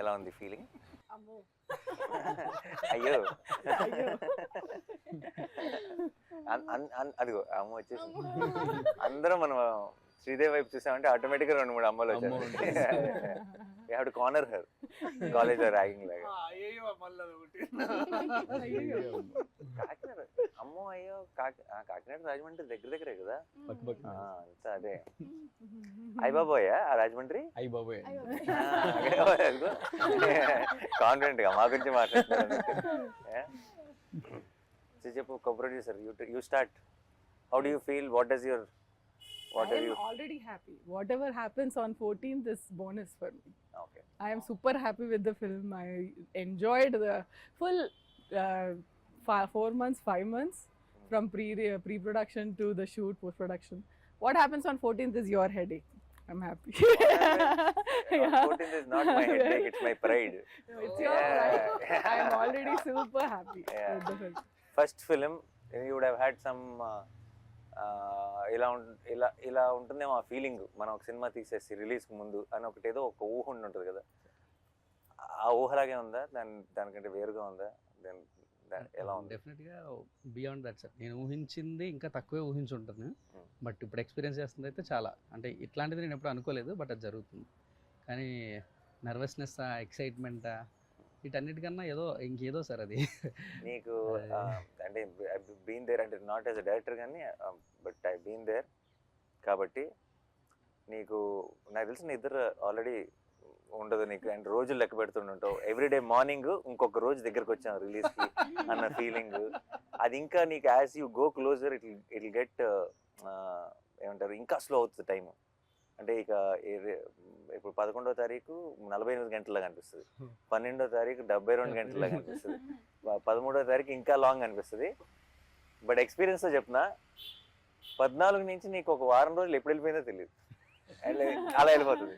ఎలా ఉంది ఫీలింగ్? అమ్మో అయ్యో అయ్యో అదిగో అమ్మ వచ్చేసి అందరం మనం శ్రీదేవి వైపు చూసామంటే ఆటోమేటిక్గా 2-3 అమ్మలు అమ్మ వచ్చారు. You have to corner her college లో ర్యాగింగ్ లాగా. అయ్యో మళ్ళీ అదొకటి. కాకినాడ అమ్మో అయ్యో కాకినాడ రాజమండ్రి దగ్గర దగ్గరే కదా. పక్క పక్క అంతా అదే అయ్యబాబోయా ఆ రాజమండ్రి. అయ్యి బాబోయ్. కాన్ఫిడెంట్ గా మా గురించి మాట్లాడుతున్నారు. చెప్పు producer, you start. How do you feel? What does your I am already happy. Whatever happens on 14th is bonus for me. Okay I am super happy with the film. I enjoyed the full 4 months, 5 months from pre-production to the shoot, post-production. What happens on 14th is your headache. I'm happy. Yeah. 14th is not my headache, it's my pride. It's your pride. I am already super happy Yeah. with the film. First film you would have had some ఇలా ఉంటుందేమో ఆ feeling. మనం ఒక cinema తీసేసి రిలీజ్కి ముందు అని ఒకటి ఏదో ఒక ఊహ ఉంటుంది కదా, ఆ ఊహలాగే ఉందా? దానికంటే వేరుగా ఉందా? ఎలా ఉంది? డెఫినెట్గా బియాండ్ దట్ సార్. నేను ఊహించింది ఇంకా తక్కువే ఊహించుంటాను, బట్ ఇప్పుడు ఎక్స్పీరియన్స్ చేస్తుంది అయితే చాలా, అంటే ఇట్లాంటిది నేను ఎప్పుడు అనుకోలేదు, బట్ అది జరుగుతుంది. కానీ నర్వస్నెస్, ఎక్సైట్మెంట్ వీటన్నిటికన్నా ఇంకేదో సార్ అది. నీకు అంటే బీన్ దేర్, అంటే నాట్ యాజ్ అ డైరెక్టర్ కానీ బట్ ఐ బీన్ దేర్ కాబట్టి నీకు నాకు తెలిసిన ఇద్దరు ఆల్రెడీ ఉండదు నీకు, అంటే రోజులు లెక్క పెడుతుంటావు. ఎవ్రీడే మార్నింగ్ ఇంకొక రోజు దగ్గరకు వచ్చాం రిలీజ్కి అన్న ఫీలింగ్ అది ఇంకా నీకు as you go closer it get ఏమంటారు, ఇంకా స్లో అవుతుంది టైము. అంటే ఇక ఇప్పుడు 11వ తారీఖు 48 గంటలుగా అనిపిస్తుంది, 12వ తారీఖు 72 గంటలుగా అనిపిస్తుంది, 13వ తారీఖు ఇంకా లాంగ్ అనిపిస్తుంది. బట్ ఎక్స్పీరియన్స్తో చెప్తున్నా, 14 నుంచి నీకు ఒక వారం రోజులు ఎప్పుడు వెళ్ళిపోయిందో తెలియదు, అలా వెళ్ళిపోతుంది.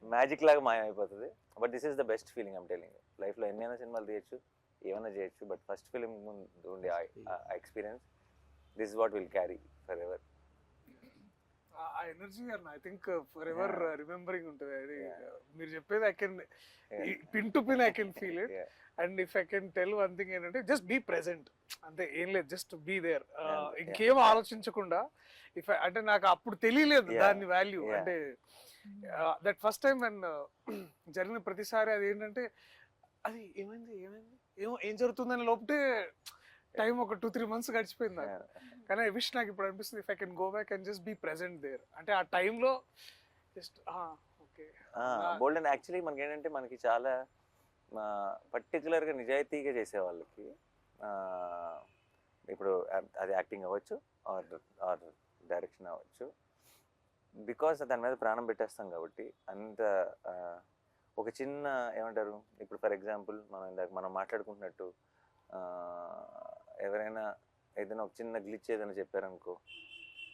మ్యాజిక్ లాగా మాయమైపోతుంది. But this is the best feeling I'm telling. లైఫ్లో ఎన్నైనా సినిమాలు తీయచ్చు, ఏమైనా చేయొచ్చు, బట్ ఫస్ట్ ఫిలిం ముందు ఉండే experience, this is what will carry forever. ఆ energy I think forever remembering ఉంటుంది. అది మీరు చెప్పేది I can pin to pin I can feel it. And if I can tell one thing ఏంటంటే just be present, అంతే, ఏం లేదు, just be there. ఇంకేం ఆలోచించకుండా అంటే నాకు అప్పుడు తెలియలేదు దాని వాల్యూ. అంటే దట్ ఫస్ట్ టైం అండ్ జరిగిన ప్రతిసారి అది ఏంటంటే అది ఏమైంది ఏం జరుగుతుందని లోపటే టైం ఒక 2-3 months గడిచిపోయింది నాకు. కానీ ఐ విష్ నాకు ఇప్పుడు అనిపిస్తుంది if I can go back and just be present there. అంటే ఆ టైంలో just okay bold. And actually మనకి ఏంటంటే మనకి చాలా పర్టికులర్గా నిజాయితీగా చేసే వాళ్ళకి ఇప్పుడు అది యాక్టింగ్ అవ్వచ్చు ఆర్ డైరెక్షన్ అవ్వచ్చు, బికాస్ దాని మీద ప్రాణం పెట్టేస్తాం కాబట్టి అంత ఒక చిన్న ఏమంటారు, ఇప్పుడు ఫర్ ఎగ్జాంపుల్ మనం మాట్లాడుకుంటున్నట్టు ఎవరైనా ఏదైనా ఒక చిన్న గ్లిచ్ ఏదైనా చెప్పారనుకో,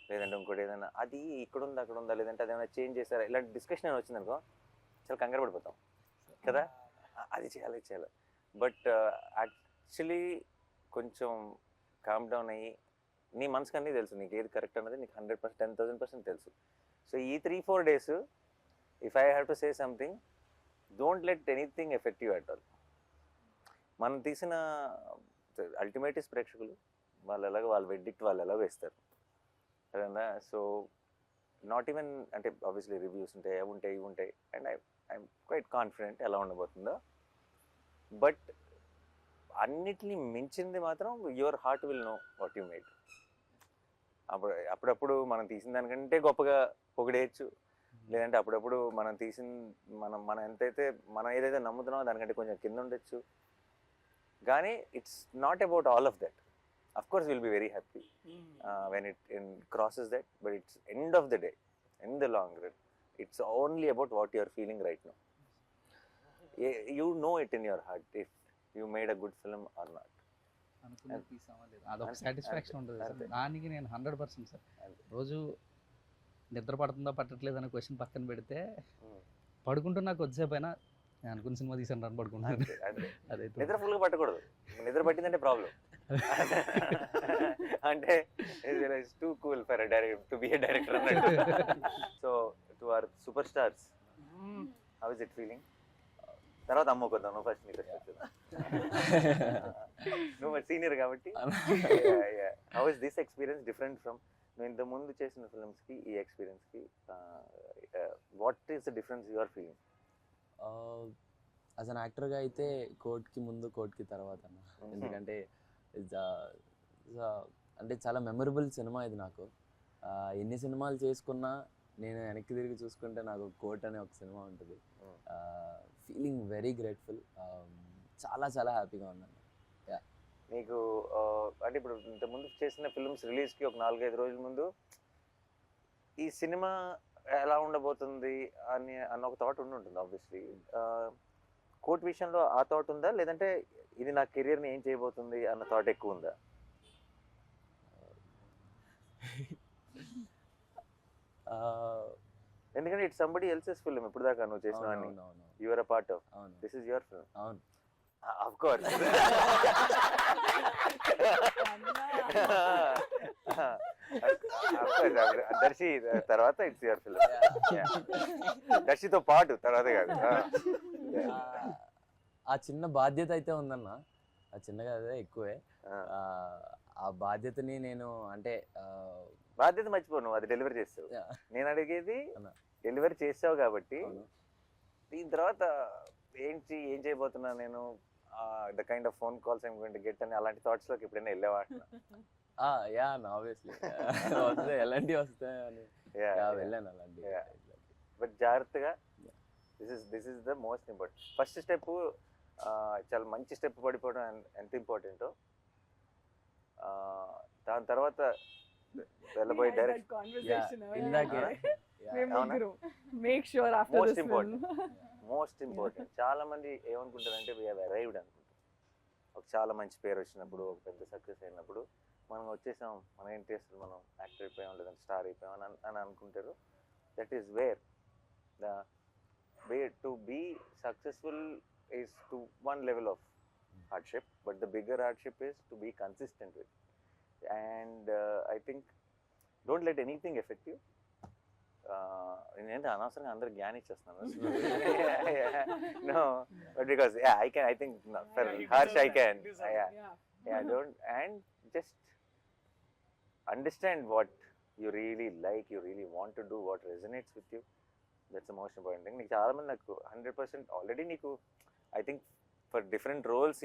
లేదంటే ఇంకోటి ఏదైనా అది ఇక్కడ ఉందా అక్కడ ఉందా, లేదంటే అదేమైనా చేంజ్ చేస్తారా, ఇలాంటి డిస్కషన్ ఏమైనా వచ్చిందనుకో చాలా కంగారు పడిపోతాం కదా, అది చేయాలి ఇది చేయాలి. బట్ యాక్చువల్లీ కొంచెం కామ్ డౌన్ అయ్యి నీ మనసుకు అన్నీ తెలుసు, నీకు ఏది కరెక్ట్ అన్నది నీకు 100%, 10,000% తెలుసు. సో ఈ 3-4 days if I have to say something, don't let anything effect you at all. మనం తీసిన అల్టిమేట్ ప్రేక్షకులు, వాళ్ళ వెడ్డిక్ట్ వాళ్ళు ఎలాగో వేస్తారు కదా. సో నాట్ ఈవెన్, అంటే ఆబ్వియస్లీ రివ్యూస్ ఉంటాయి, అవి ఉంటాయి, ఇవి ఉంటాయి, అండ్ ఐఎమ్ క్వైట్ కాన్ఫిడెంట్ ఎలా ఉండబోతుందో. బట్ అన్నిటినీ మించింది మాత్రం your heart will know what you made. అప్పుడప్పుడు మనం తీసిన దానికంటే గొప్పగా పొగిడేయచ్చు, లేదంటే అప్పుడప్పుడు మనం తీసిన మనం మనం ఏదైతే నమ్ముతున్నామో దానికంటే కొంచెం కింద ఉండొచ్చు. కానీ it's not about all of that. Of course will be very happy when it crosses that, but it's end of the day, in the long run, it's only about what you are feeling right now. You know it in your heart if you made a good film or not. అదొక satisfaction ఉంటుంది sir. దానికి నేను 100% sir. రోజు నిద్ర పడుతుందా పట్టట్లేదు అనే question పక్కన పెడితే, పడుకుంటున్నా కొద్దిసేపు అయినా నేను అనుకున్న సినిమా తీసాను రన్ పడుకుంటాను. అదే నిద్ర ఫుల్గా పట్టకూడదు, నిద్ర పట్టిందంటే ప్రాబ్లం. అంటే it's too cool for to be a director అన్నట్టు. So to our super stars, how is it feeling? తర్వాత అమ్ముకుందాం, నువ్వు ఫస్ట్ నీ ఫస్ట్ నువ్వు సీనియర్ కాబట్టి. How is this experience different from నువ్వు ఇంత ముందు చేసిన ఫిల్మ్స్కి ఈ ఎక్స్పీరియన్స్కి? What is the difference you are feeling? As an యాక్టర్గా అయితే కోర్ట్కి ముందు కోర్ట్కి తర్వాత అన్న. ఎందుకంటే అంటే చాలా మెమరబుల్ సినిమా ఇది నాకు. ఎన్ని సినిమాలు చేసుకున్నా నేను వెనక్కి తిరిగి చూసుకుంటే నాకు కోర్ట్ అనే ఒక సినిమా ఉంటుంది. ఫీలింగ్ వెరీ గ్రేట్ఫుల్, చాలా చాలా హ్యాపీగా ఉన్నాను. నీకు అంటే ఇప్పుడు ఇంతకుముందు చేసిన ఫిల్మ్స్ రిలీజ్కి ఒక 4-5 రోజుల ముందు ఈ సినిమా ఎలా ఉండబోతుంది అన్న ఒక థాట్ ఉంటుంది ఆబ్వియస్లీ. కోర్ట్ విషయంలో ఆ థాట్ ఉందా, లేదంటే ఇది నా కెరియర్ని ఏం చేయబోతుంది అన్న థాట్ ఎక్కువ ఉందా? ఎందుకంటే ఇట్స్ సంబడి ఎల్సెస్ ఫిల్మ్ ఇప్పుడు దాకా నువ్వు చేసినవన్నీ. You are a part of, this is your film. అవును, ఆఫ్ కోర్స్. దర్శి తర్వాత ఇట్స్ యువర్ ఫిల్మ్. దర్శితో పాటు తర్వాత కాదు. ఆ చిన్న బాధ్యత అయితే ఉందన్న, ఆ చిన్నగా అదే ఎక్కువే. ఆ బాధ్యతని నేను అంటే బాధ్యత మర్చిపో, నువ్వు అది డెలివరీ చేస్తావు. నేను అడిగేది డెలివరీ చేసావు కాబట్టి దీని తర్వాత ఏం చేయబోతున్నా నేను, the kind of phone calls I'm going to get అని అలాంటి థాట్స్ లోకి ఎప్పుడైనా వెళ్ళావా? యా ఆబ్వియస్లీ వస్తాయి, ఎలాంటివి వస్తాయని వెళ్ళాను అలాంటి. బట్ జాగ్రత్తగా, this is the most important. First step చాలా మంచి స్టెప్ పడిపోవడం ఎంత ఇంపార్టెంటో, దాని తర్వాత వెళ్ళబోయే డైరెక్ట్ మోస్ట్ ఇంపార్టెంట్. చాలా మంది ఏమనుకుంటారంటే వీ హ్యావ్ అరైవ్డ్ అనుకుంటారు. ఒక చాలా మంచి పేరు వచ్చినప్పుడు, ఒక పెద్ద సక్సెస్ అయినప్పుడు మనం వచ్చేసాం, మనం ఏం చేస్తాం, మనం యాక్టర్ అయిపోయాం లేదంటే స్టార్ అయిపోయాం అని అనుకుంటారు. That is where the way to be successful is to one level of hardship, but the bigger hardship is to be consistent with. And I think don't let anything affect you. నేనంటే అనవసరంగా అందరు జ్ఞానం ఇచ్చేస్తున్నాను. No, but because I think for Harsh I can. Don't, and just understand what you really like, you really want to do, what resonates with you. That's the most important thing. నీకు చాలా మంది నాకు 100% already నీకు I think for different roles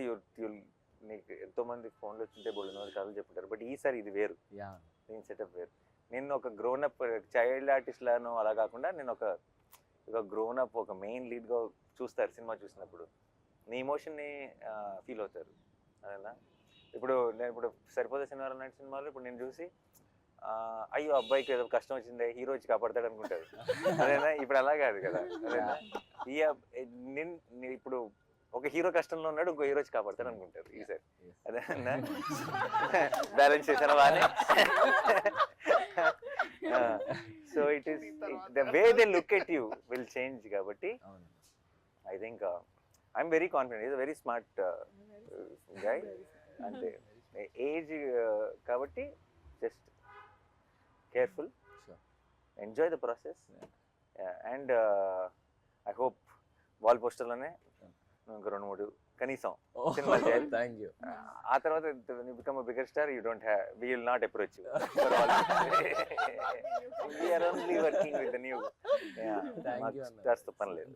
నీకు ఎంతోమంది ఫోన్లో వచ్చింటే బోల్డ్ కథలు చెప్పుంటారు. బట్ ఈసారి ఇది వేరు, నేను సెటప్ వేరు. నేను ఒక గ్రోనప్ చైల్డ్ ఆర్టిస్ట్ లాను అలా కాకుండా నేను ఒక గ్రోనప్, ఒక మెయిన్ లీడ్గా చూస్తారు సినిమా చూసినప్పుడు, నీ ఎమోషన్ని ఫీల్ అవుతారు. అదేనా ఇప్పుడు నేను సరిపోతే సినిమా లాంటి సినిమాలు ఇప్పుడు నేను చూసి అయ్యో అబ్బాయికి ఏదో కష్టం వచ్చిందే, హీరో వచ్చి కాపాడతాడు అనుకుంటారు. అదేనా ఇప్పుడు అలా కాదు కదా. అదేనా ఇప్పుడు ఒక హీరో కష్టంలో ఉన్నాడు, ఇంకో హీరో వచ్చి కాపాడతాడు అనుకుంటారు ఈసారి. అదేనా బ్యాలెన్స్ చేశాను బాగానే. So it is the way they look at you will change. కాబట్టి I think I'm very confident. Is a very smart guy. అంటే ఏజ్ కాబట్టి just careful, enjoy the process. And I hope wall పోస్టర్లోనే ఇంకా 2-3 కనీసం సినిమాలు చేయాలి. Thank you. ఆ తర్వాత you become a bigger star, you don't have, we will not approach you. We are only working with the new stars. పని లేదు,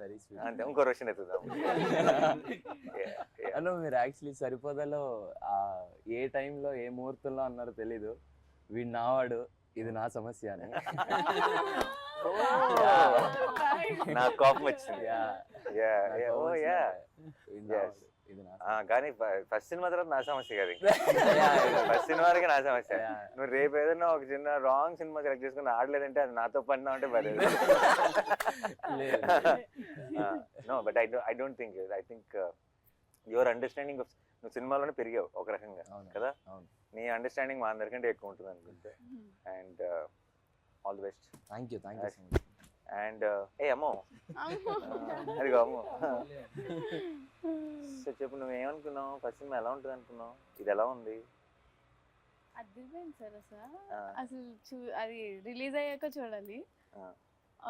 very sweet. అంతే. ఇంకో రోషన్ ఎత్తుదాం. అను మీరు యాక్చువల్లీ సరిపోదలో ఏ టైంలో ఏ ముహూర్తంలో అన్నారో తెలీదు, వీడు నావాడు, ఇది నా సమస్య అని. నాకు కోపం వచ్చింది. కానీ ఫస్ట్ సినిమా తర్వాత నా సమస్య కాదు, ఫస్ట్ సినిమా వరకే నా సమస్య. నువ్వు రేపు ఏదైనా ఒక చిన్న రాంగ్ సినిమా సెలెక్ట్ చేసుకుని ఆడలేదంటే అది నాతో పడినా అంటే పర్లేదు. No, but I don't think. I think your understanding of, నువ్వు సినిమాలోనే పెరిగావు ఒక రకంగా కదా, నీ అండర్స్టాండింగ్ మా అందరికంటే ఎక్కువ ఉంటుంది అనుకుంటే. And all the best. Thank you so much. And అమ్మో అదిగో అమ్మో. సో చెప్పు, నువ్వు ఏమనుకున్నావు? ఫస్ట్ సినిమా ఎలా ఉంటుంది అనుకున్నావు? ఇది ఎలా ఉంది? అదిరిపోయింది సార్. అసలు అది రిలీజ్ అయ్యాక చూడాలి.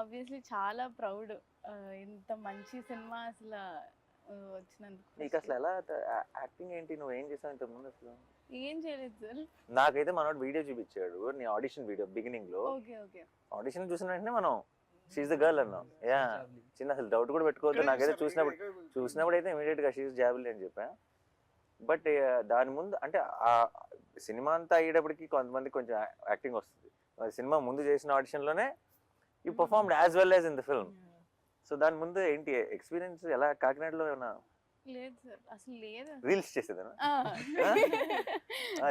ఆబ్వియస్లీ చాలా ప్రౌడ్ ఇంత మంచి సినిమా అసలు వచ్చినందుకు. నీకు అసలు ఎలా యాక్టింగ్ ఏంటి, నువ్వు ఏం చేసావు ఇంత ముందు అసలు? ఏం చేయలేదు సార్. నాకైతే మనోడు వీడియో చూపించాడు, నీ ఆడిషన్ వీడియో బిగినింగ్ లో. Okay okay. ఆడిషన్ చూసిన వెంటనే మనం షీఈ్ ద గర్ల్ అన్నాం. యా, చిన్న అసలు డౌట్ కూడా పెట్టుకోవద్దు. నాకైతే చూసినప్పుడు అయితే ఇమీడియట్ గా షీఈ్ జాబిల్ అని చెప్పా. బట్ దాని ముందు అంటే ఆ సినిమా అంతా అయ్యేటప్పటికి కొంతమంది కొంచెం యాక్టింగ్ వస్తుంది. సినిమా ముందు చేసిన ఆడిషన్ లోనే you performed as well as in the film. So దాని ముందు ఏంటి ఎక్స్పీరియన్స్ ఎలా? కాకినాడలో ఏమన్నా లేదు సార్, అసలు లేదు. రీల్స్ చేసేదా?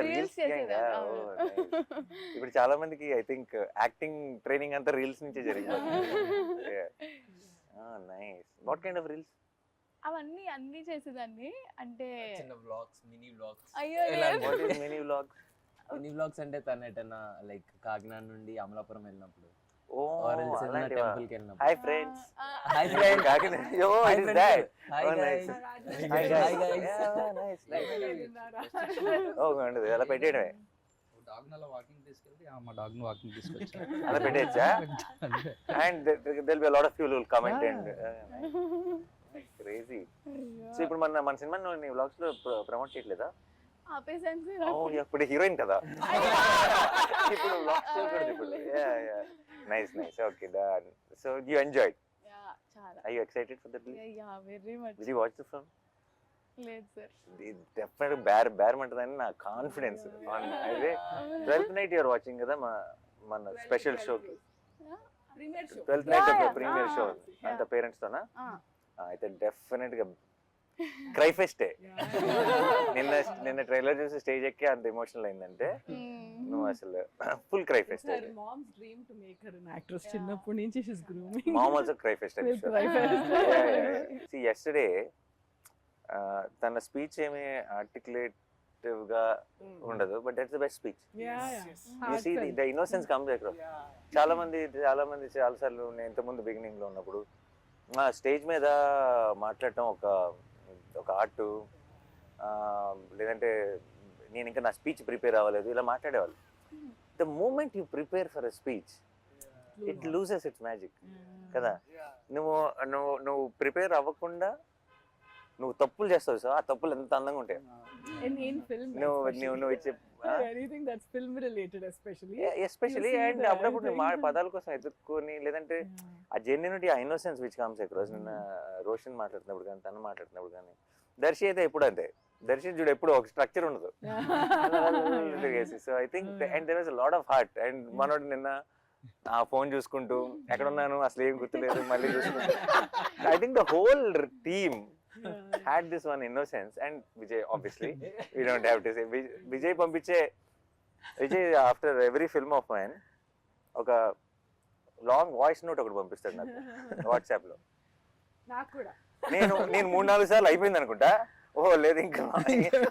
రీల్స్ చేసేదా? ఇప్పుడు చాలా మందికి ఐ థింక్ యాక్టింగ్ ట్రైనింగ్ అంతా రీల్స్ నుంచే జరిగింది. Nice. What kind of reels? అవన్నీ అన్ని చేసేదాన్ని. అంటే చిన్న వ్లాగ్స్, మినీ వ్లాగ్స్. అయ్యో what is mini vlogs? Mini vlogs అంటే తను ఎటన్నా లైక్ కాకినాడ నుండి అమలాపురం వెళ్ళినప్పుడు, ఓ అలాంటివా? టెంపుల్ కి వెళ్ళినప్పుడు. Hi friends. Hi friends. Kakinada. Oh Hi is friends. That? Hi Oh, guys. nice. Hi guys. Oh ఉండదు అలా పెట్టేయడమే. డాగ్ అలా వాకింగ్ తీసుకెళ్తే మా డాగ్ ను వాకింగ్ తీసుకొచ్చా. అలా పెట్టేయచ్చా? And there'll be a lot of people who will comment and crazy. So ఇప్పుడు మన సినిమా నీ వ్లాగ్స్ లో ప్రమోట్ చేయట్లేదా? ఆపేసాను సార్. ఓ ఇప్పుడు హీరోయిన్ కదా, ఇప్పుడు వ్లాగ్స్ చేయకూడదు ఇప్పుడు. Nice nice. Okay done. So you enjoyed? చాలా. Are you excited for the release? Yeah, very much. Did you watch the film? లేదు సార్. డెఫినెట్ బేరమంటదని నా కాన్ఫిడెన్స్. అయితే 12th night you're watching కదా మన స్పెషల్ షోకి. Premiere show. 12th night Yeah, of premiere show yeah. అంత parents తోనా? Ah. అయితే definite గా cry ఫెస్టే. నిన్న ట్రైలర్ చూసి స్టేజ్ ఎక్కి అంత ఎమోషనల్ అయిందంటే నువ్వు అసలు full cry pest. Her mom's dream to make her an actress. చిన్నప్పటి నుంచి she's grooming. Mom also cry fest. Will cry fest. See yesterday తన స్పీచ్ ఏమి ఆర్టికులేటివ్ గా ఉండదు, but that's the best speech. Yeah. You see the innocence comes across. చాలా మంది చాలా సార్లు నేను ఇంతకుముందు బిగినింగ్ లో ఉన్నప్పుడు స్టేజ్ మీద మాట్లాడటం ఒక ఆర్ట్, లేదంటే నేను ఇంకా నా స్పీచ్ ప్రిపేర్ అవ్వలేదు ఇలా మాట్లాడేవాళ్ళు. The moment you prepare for a speech it loses its magic కదా. నువ్వు ప్రిపేర్ అవ్వకుండా నువ్వు తప్పులు చేస్తావు సార్, ఆ తప్పులు ఎంత అందంగా ఉంటాయి. In film. నువ్వు ఇచ్చే Anything that's film related especially. Especially You see and the అప్పుడప్పుడు thing. పదాల కోసం ఎదుర్కొని, లేదంటే ఆ జెన్యునిటీ, ఆ ఇన్నోసెన్స్ విచ్ కమ్స్ అక్రాస్. నిన్న రోషన్ మాట్లాడుతున్నప్పుడు కానీ తను మాట్లాడుతున్నప్పుడు కానీ, దర్శి అయితే ఎప్పుడు అంతే. దర్శి చూడు ఎప్పుడు ఒక స్ట్రక్చర్ ఉండదు. So I think and there was a lot of heart. అండ్ మనోడు నిన్న ఆ ఫోన్ చూసుకుంటూ ఎక్కడ ఉన్నాను అసలు ఏం గుర్తులేదు మళ్ళీ చూసుకుంటూ, I think the whole team had this one innocence. And Vijay, obviously we don't have to say Vijay పంపించే Vijay after every film of mine ఒక లాంగ్ వాయిస్ నోట్ ఒకటి పంపిస్తాడు నాకు వాట్సాప్ లో. నాకు కూడా నేను 3-4 సార్లు అయిపోయింది అనుకుంటా. ఓహో లేదు ఇంకా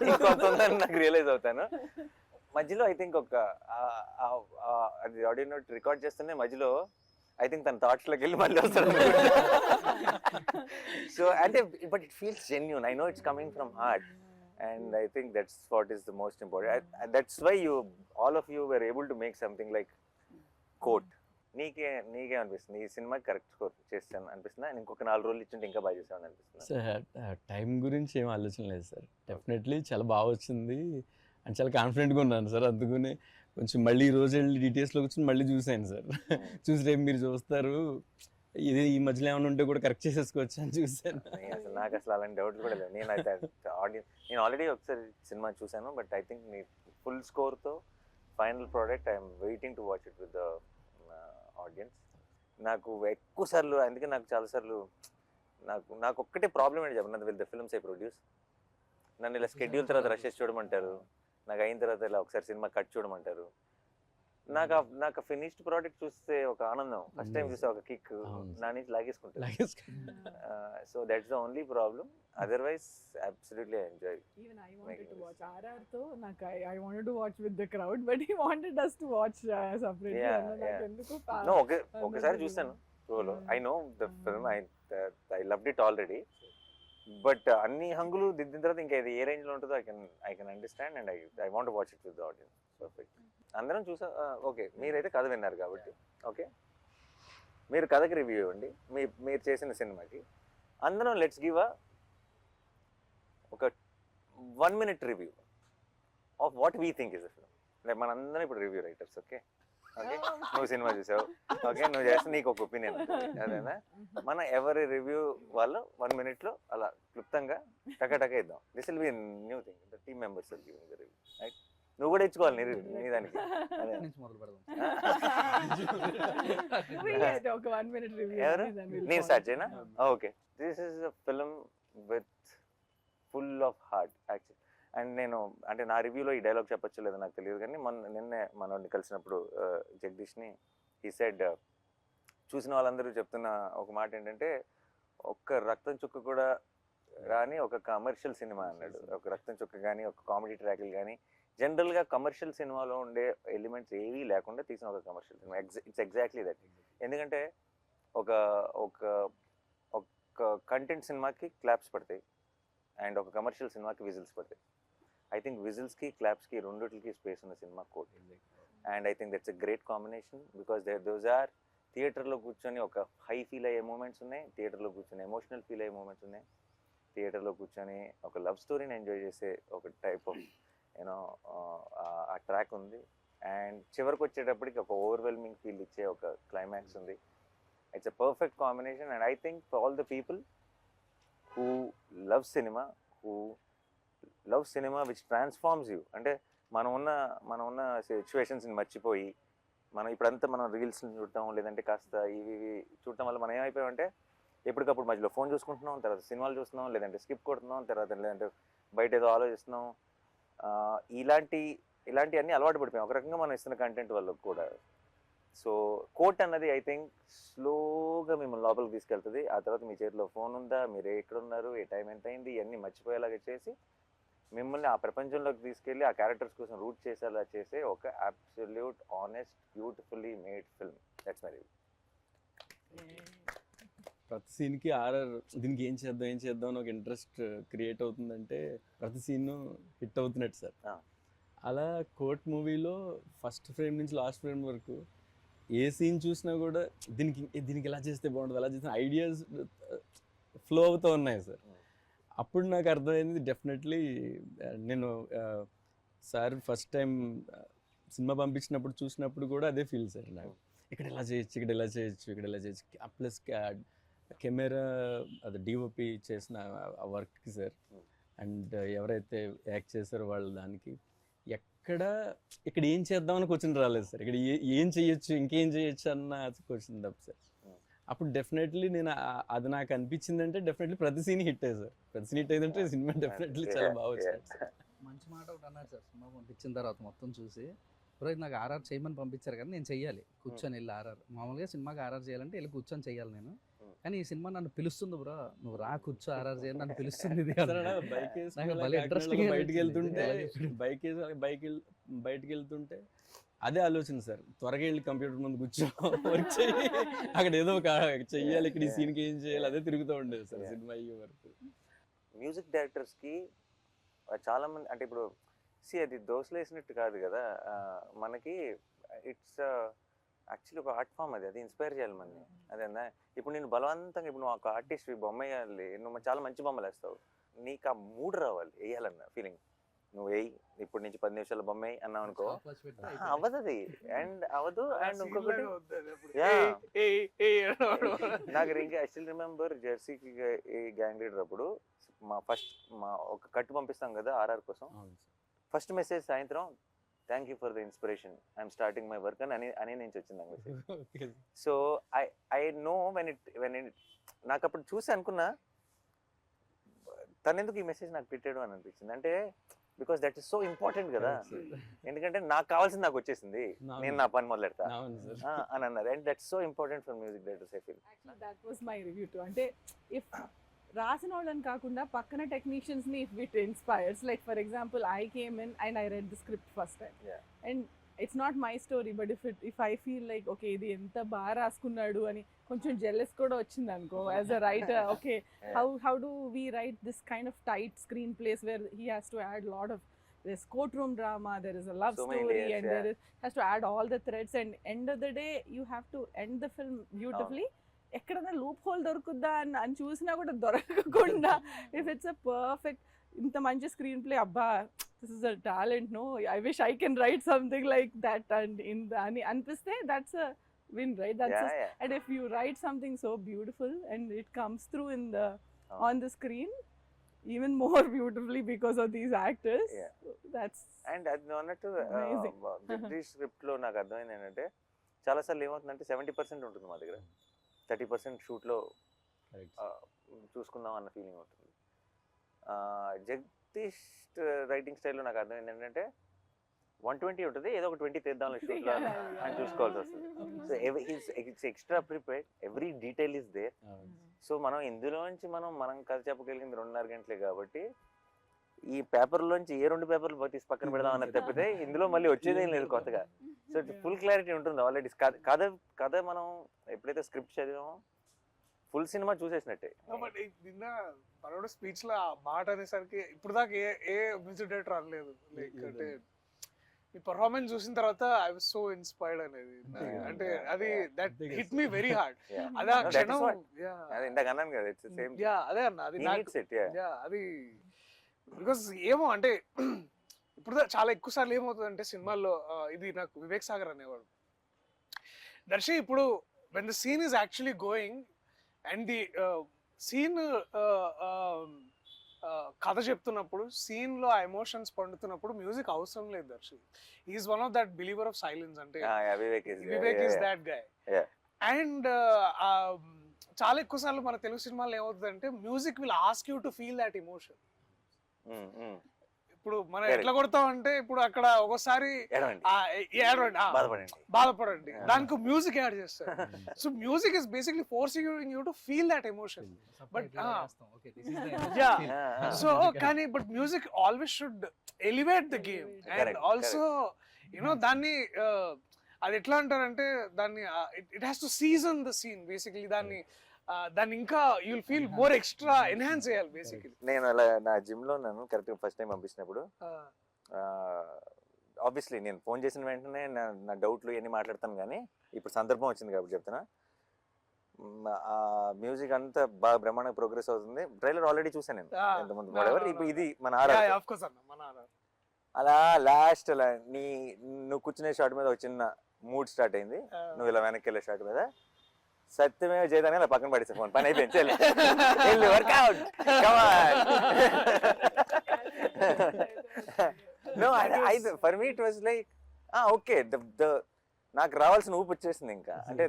ఇంకొంత ఉందని నాకు రియలైజ్ అవుతాను. మధ్యలో ఐ థింక్ అది ఆడియో నోట్ రికార్డ్ చేస్తూనే మధ్యలో ఐ థింక్ తన థాట్స్ లోకి వెళ్ళి మళ్ళీ వస్తాడు. సో అంటే but it feels genuine. I know it's coming from heart. And I think that's what is the most important. That's why all of you were able to make something like quote. నీకే అనిపిస్తుంది ఈ cinema correct score చేస్తాను అనిపిస్తుందా? ఇంకొక 4 రోజులు ఇచ్చింటే ఇంకా బాగా చేస్తామని అనిపిస్తుంది? సార్ టైం గురించి ఏం ఆలోచన లేదు సార్. డెఫినెట్లీ చాలా బాగా వచ్చింది అని చాలా కాన్ఫిడెంట్గా ఉన్నాను సార్. అందుకనే కొంచెం మళ్ళీ ఈ రోజు వెళ్ళి డీటెయిల్స్లో కూర్చొని మళ్ళీ చూసాను సార్. చూసి రేపు మీరు చూస్తారు ఇది ఈ మధ్యలో ఏమైనా ఉంటే కూడా కరెక్ట్ చేసేసుకోవచ్చు అని చూసాను. అసలు నాకు అసలు అలాంటి డౌట్లు కూడా లేదు. నేను ఆల్రెడీ ఒకసారి సినిమా చూసాను, బట్ ఐ థింక్ నీ ఫుల్ స్కోర్తో final product I'm waiting to watch it with the audience. నాకు ఎక్కువ సార్లు, అందుకే నాకు చాలాసార్లు నాకు ఒక్కటే ప్రాబ్లం ఏంటి చెప్పండి, with the films I produce. నన్ను ఇలా స్కెడ్యూల్ తర్వాత రష్ చేసి చూడమంటారు, నాకు అయిన తర్వాత ఇలా ఒకసారి సినిమా కట్ చూడమంటారు. నాకు ఫినిష్డ్ ప్రోడక్ట్ చూస్తే ఒక ఆనందం, ఫస్ట్ టైం చూస్తే ఒక కిక్ నా నుంచి లాగేసుకుంటాను. So that's the only problem. Otherwise absolutely enjoy. Even I wanted to watch RR తో నాకు I wanted to watch with the crowd, but he wanted us to watch separately. నాకు ఎందుకు ఒకసారి చూసాను షోలో. I know the film, I loved it already. But అన్ని హంగులు దిద్దిన తర్వాత ఇంకా ఇది ఏ రేంజ్ లో ఉంటుందో I can understand and I want to watch it with the audience. Perfect. అందరం చూసా. ఓకే, మీరైతే కథ విన్నారు కాబట్టి ఓకే. మీరు కథకి రివ్యూ ఇవ్వండి, మీరు చేసిన సినిమాకి. అందరం లెట్స్ గివ్ ఒక 1 minute review of what we think is the film. Like మనందరం ఇప్పుడు రివ్యూ రైటర్స్. ఓకే ఓకే, నువ్వు సినిమా చూసావు, ఓకే, నువ్వు చేస్తే నీకు ఒక ఒపీనియన్ అదేనా. మన ఎవరి రివ్యూ వాళ్ళు 1 minute లో అలా క్లుప్తంగా టక ఇద్దాం. This will be new thing, the team members will giving the review. Right, నువ్వు కూడా ఇచ్చుకోవాలి నీ దానికి. అదే నుంచి మొదలు పెడదాం. ఒక 1 minute review. ఎవరు? then we'll నేను follow. స్టార్ట్ చేయనా? Okay, this is a film with full of heart actual. And నేను అంటే నా రివ్యూలో ఈ డైలాగ్ చెప్పొచ్చు లేదో నాకు తెలియదు, కానీ నిన్నే మనోడిని కలిసినప్పుడు జగదీష్ని ఈ సైడ్ చూసిన వాళ్ళందరూ చెప్తున్న ఒక మాట ఏంటంటే, ఒక్క రక్తం చుక్క కూడా రాని ఒక కమర్షియల్ సినిమా అన్నాడు. ఒక రక్తం చుక్క కానీ, ఒక కామెడీ ట్రాక్లు కానీ, జనరల్గా కమర్షియల్ సినిమాలో ఉండే ఎలిమెంట్స్ ఏవీ లేకుండా తీసిన ఒక commercial cinema. It's exactly that. ఎందుకంటే ఒక ఒక ఒక కంటెంట్ సినిమాకి క్లాప్స్ పడతాయి అండ్ ఒక కమర్షియల్ సినిమాకి విజిల్స్ పడతాయి. ఐ థింక్ విజిల్స్కి క్లాప్స్కి రెండిటికి స్పేస్ ఉన్న cinema quote. And I think that's a great combination because those are థియేటర్లో కూర్చొని ఒక హై ఫీల్ అయ్యే మూమెంట్స్ ఉన్నాయి, థియేటర్లో కూర్చొని ఎమోషనల్ ఫీల్ అయ్యే మూమెంట్స్ ఉన్నాయి, థియేటర్లో కూర్చొని ఒక లవ్ స్టోరీని ఎంజాయ్ చేసే ఒక టైప్ ఆఫ్ యూనో ఆ ట్రాక్ ఉంది. అండ్ చివరికి వచ్చేటప్పటికి ఒక ఓవర్వెల్మింగ్ ఫీల్ ఇచ్చే ఒక క్లైమాక్స్ ఉంది. It's a perfect combination. And I think for all the people who love cinema which transforms you. అంటే మనం ఉన్న సిచ్యువేషన్స్ని మర్చిపోయి మనం ఇప్పుడంతా మనం రీల్స్ని చూడటం లేదంటే కాస్త ఇవి చూడటం వల్ల మనం ఏమైపోయామంటే ఎప్పటికప్పుడు మధ్యలో ఫోన్ చూసుకుంటున్నాం, తర్వాత సినిమాలు చూస్తున్నాం, లేదంటే స్కిప్ కొడుతున్నాం, లేదంటే బయట ఏదో ఆలోచిస్తున్నాం. ఇలాంటి అన్నీ అలవాటు పడిపోయాం ఒక రకంగా మనం ఇస్తున్న కంటెంట్ వల్ల కూడా. సో కోట్ అన్నది ఐ థింక్ స్లోగా మిమ్మల్ని లోపలికి తీసుకెళ్తుంది. ఆ తర్వాత మీ చేతిలో ఫోన్ ఉందా, మీరు ఎక్కడున్నారు, ఏ టైం ఎంత అయింది, ఇవన్నీ మర్చిపోయేలాగా చేసి మిమ్మల్ని ఆ ప్రపంచంలోకి తీసుకెళ్ళి ఆ క్యారెక్టర్స్ కోసం రూట్ చేసేలా చేసే ఒక absolute honest beautifully made film. That's my review. ప్రతి సీన్కి దీనికి ఏం చేద్దాం అని ఒక ఇంట్రెస్ట్ క్రియేట్ అవుతుందంటే ప్రతి సీన్ హిట్ అవుతున్నట్టు సార్. అలా కోర్ట్ మూవీలో ఫస్ట్ ఫ్రేమ్ నుంచి లాస్ట్ ఫ్రేమ్ వరకు ఏ సీన్ చూసినా కూడా దీనికి ఎలా చేస్తే బాగుంటుంది, అలా చేస్తే ఐడియాస్ ఫ్లో అవుతూ ఉన్నాయి సార్. అప్పుడు నాకు అర్థమైంది డెఫినెట్లీ నేను సార్ ఫస్ట్ టైం సినిమా పంపించినప్పుడు చూసినప్పుడు కూడా అదే ఫీల్ సార్ నాకు. ఇక్కడ ఎలా చేయొచ్చు, ఇక్కడ ఎలా చేయొచ్చు. ప్లస్ కెమెరా అది డిఓపి చేసిన ఆ వర్క్కి సార్, అండ్ ఎవరైతే యాక్ట్ చేశారో వాళ్ళు దానికి ఇక్కడ ఏం చేద్దామని క్వశ్చన్ రాలేదు సార్. ఇక్కడ ఏం చేయొచ్చు, ఇంకేం చేయొచ్చు అన్న క్వశ్చన్ తప్ప సార్. అప్పుడు డెఫినెట్లీ నేను అది నాకు అనిపించింది అంటే డెఫినెట్లీ ప్రతి సీన్ హిట్ అయ్యి సార్. ప్రతి సీన్ హిట్ అయిందంటే సినిమా డెఫినెట్లీ చాలా బాగా వచ్చింది సార్. మంచి మాట ఒకటి అన్నారు సార్. సినిమా పంపించిన తర్వాత మొత్తం చూసి బ్రో నాకు ఆర్ఆర్ చేయమని పంపించారు కానీ నేను చెయ్యాలి కూర్చొని వెళ్ళి ఆర్ఆర్. మామూలుగా సినిమాకి ఆర్ఆర్ చేయాలంటే వెళ్ళి కూర్చొని చెయ్యాలి నేను, కానీ ఈ సినిమా నన్ను పిలుస్తుంది బ్రో, నువ్వు రా కూర్చో ఆర్ఆర్ చేయాలి నన్ను పిలుస్తుంది. బయటకి వెళ్తుంటే అదే ఆలోచన సార్, త్వరగా వెళ్ళి కంప్యూటర్ ముందు కూర్చో వర్క్ చేయి, అక్కడ ఏదో ఒక చెయ్యాలి, ఇక్కడ ఈ సీన్కి ఏం చేయాలి, అదే తిరుగుతూ ఉండేది సార్ సినిమా అయ్యే వరకు. మ్యూజిక్ డైరెక్టర్స్కి చాలామంది అంటే ఇప్పుడు అది దోశలు వేసినట్టు కాదు కదా, మనకి ఇట్స్ యాక్చువల్లీ ఒక ఆర్ట్ ఫామ్. అది ఇన్స్పైర్ చేయాలి మనని. అదేనా ఇప్పుడు నేను బలవంతంగా ఇప్పుడు నువ్వు ఒక ఆర్టిస్ట్ బొమ్మ వేయాలి, నువ్వు చాలా మంచి బొమ్మలు వేస్తావు, నీకు ఆ మూడ్ రావాలి వేయాలన్న ఫీలింగ్. నువ్వు వేయి ఇప్పుడు నుంచి 10 నిమిషాల బొమ్మ వేయి అన్నావు అనుకో, అవ్వదు అది. అండ్ అవ్వదు. అండ్ ఇంకొకటి నాకు ఇంకా ఐ స్టిల్ రిమెంబర్ జెర్సీకి గ్యాంగ్ లీడర్ అప్పుడు మా ఒక కట్టు పంపిస్తాం కదా ఆర్ఆర్ కోసం, ఫస్ట్ మెసేజ్ సాయంత్రం thank you for the inspiration, I'm starting my work అని నుంచి వచ్చింది message. So I know when it నాకు అప్పుడు చూసి అనుకున్నా తను ఎందుకు ఈ మెసేజ్ నాకు పెట్టాడు అని అనిపించింది. అంటే because that is so important కదా, ఎందుకంటే నాకు కావాల్సింది నాకు వచ్చేసింది, నేను నా పని మొదలెడతా అని అన్నారు. And that's so important for music directors I feel. That was my review too. అంటే ఇఫ్ రాసిన వాళ్ళని కాకుండా పక్కన టెక్నీషియన్స్ని if it inspires, like for example I came in and I read the script first time and it's not my story, but if I feel like okay ఇది ఎంత బాగా రాసుకున్నాడు అని కొంచెం జెలస్ కూడా వచ్చింది అనుకో as a writer. Okay how do we write this kind of tight screen place where he has to add lot of there's courtroom drama, there is a love So many story, layers, and yeah. there is has to add all the threads, and end of the day you have to end the film beautifully. ఎక్కడైనా loop whole దొరుకుద్దా అని చూసినా కూడా దొరకకుండా if it's a perfect ఇంత మంచి screenplay అబ్బా this is a talent no I wish I can write something like that and అని అనిపిస్తే that's a win right that's and if you write something so beautiful and it comes through in the on the screen even more beautifully because of these actors. That's and అది నువ్వు అన్నట్టు amazing. Jagadish script లో నాకు అర్థమైంది ఏంటంటే చాలాసార్లు ఏమవుతుందంటే 70% ఉంటుంది మా దగ్గర, 30% షూట్లో చూసుకుందాం అన్న ఫీలింగ్ ఉంటుంది. జగదీష్ రైటింగ్ స్టైల్లో నాకు అర్థమైంది ఏంటంటే 120 ఉంటుంది, ఏదో ఒక 20 తీద్దాం షూట్లో అని చూసుకోవాల్సి వస్తుంది. So it's extra prepared, every detail is there. So మనం ఇందులోంచి మనం కథ చెప్పగలిగింది 2.5 గంటలే కాబట్టి ఈ పేపర్లోంచి ఏ 2 పేపర్లు తీసి పక్కన పెడదాం అన్నది తప్పితే ఇందులో మళ్ళీ వచ్చేదేం లేదు కొత్తగా. సో ఫుల్ క్లారిటీ ఉంటుంది ఆల్రెడీ. కథ మనం ఎప్పుడైతే స్క్రిప్ట్ చదివామో ఫుల్ సినిమా చూసేసినట్టే. బట్ నిన్న మనోడు స్పీచ్ లో ఆ మాట అనేసరికి ఇప్పుడు దాకా ఏ మ్యూజిక్ డైరెక్టర్ అనలేదు. లైక్ అంటే ఈ పర్ఫార్మెన్స్ చూసిన తర్వాత ఐ వాస్ సో ఇన్స్పైర్డ్ అనేది. అంటే అది that hit me very hard. అదే ఆ క్షణం ఇందాక అన్నాను కదా, ఇట్స్ సేమ్. అదే అన్న అది అది బికాస్ ఏమో అంటే ఇప్పుడు చాలా ఎక్కువ సార్లు ఏమవుతుంది అంటే సినిమాల్లో ఇది నాకు వివేక్ సాగర్ అనేవాడు, దర్శి ఇప్పుడు when the scene is actually going and the scene కథ చెప్తున్నప్పుడు సీన్ లో ఆ ఎమోషన్స్ పండుతున్నప్పుడు మ్యూజిక్ అవసరం లేదు Darshi. Is one of that believer of silence. అంటే Vivek is that guy. And చాలా ఎక్కువ సార్లు మన తెలుగు సినిమాలో ఏమవుతుంది అంటే music will ask you to feel that emotion. ఇప్పుడు మనం ఎట్లా కొడతాం అంటే ఇప్పుడు అక్కడ ఒకసారి బాధపడండి, దానికి మ్యూజిక్ యాడ్ చేస్తారు. So music is basically forcing you to feel that emotion. But so కానీ but music always should elevate the game and also you know దాన్ని అది ఎట్లా అంటారంటే దాన్ని it has to season the scene basically. దాన్ని ఇంకా you'll feel more extra enhance చేయాలి basically. నేను అలా నా జిమ్ లో నన్ను కరెక్ట్ ఫస్ట్ టైం పంపించినప్పుడు ఆబ్వియస్లీ నేను ఫోన్ చేసిన వెంటనే నా డౌట్లు ఇవన్నీ మాట్లాడతాను, కానీ ఇప్పుడు సందర్భం వచ్చింది కాబట్టి చెప్తున్నా. ఆ మ్యూజిక్ అంతా బాగా బ్రహ్మాండంగా ప్రోగ్రెస్ అవుతుంది. ట్రైలర్ ఆల్రెడీ చూసాను నేను ఎంతమంది వాడెవర్. ఇప్పుడు ఇది మన అలా లాస్ట్ అలా నువ్వు కూర్చునే షాట్ మీద ఒక చిన్న మూడ్ స్టార్ట్ అయింది, నువ్వు ఇలా వెనక్కి వెళ్ళే షాట్ మీద సత్యమేవ జయదాన్ని అలా పక్కన పడేసే ఫోన్ పని అయిపోయింది. Work out for me it was like okay, నాకు రావాల్సిన ఊపు వచ్చేసింది ఇంకా. అంటే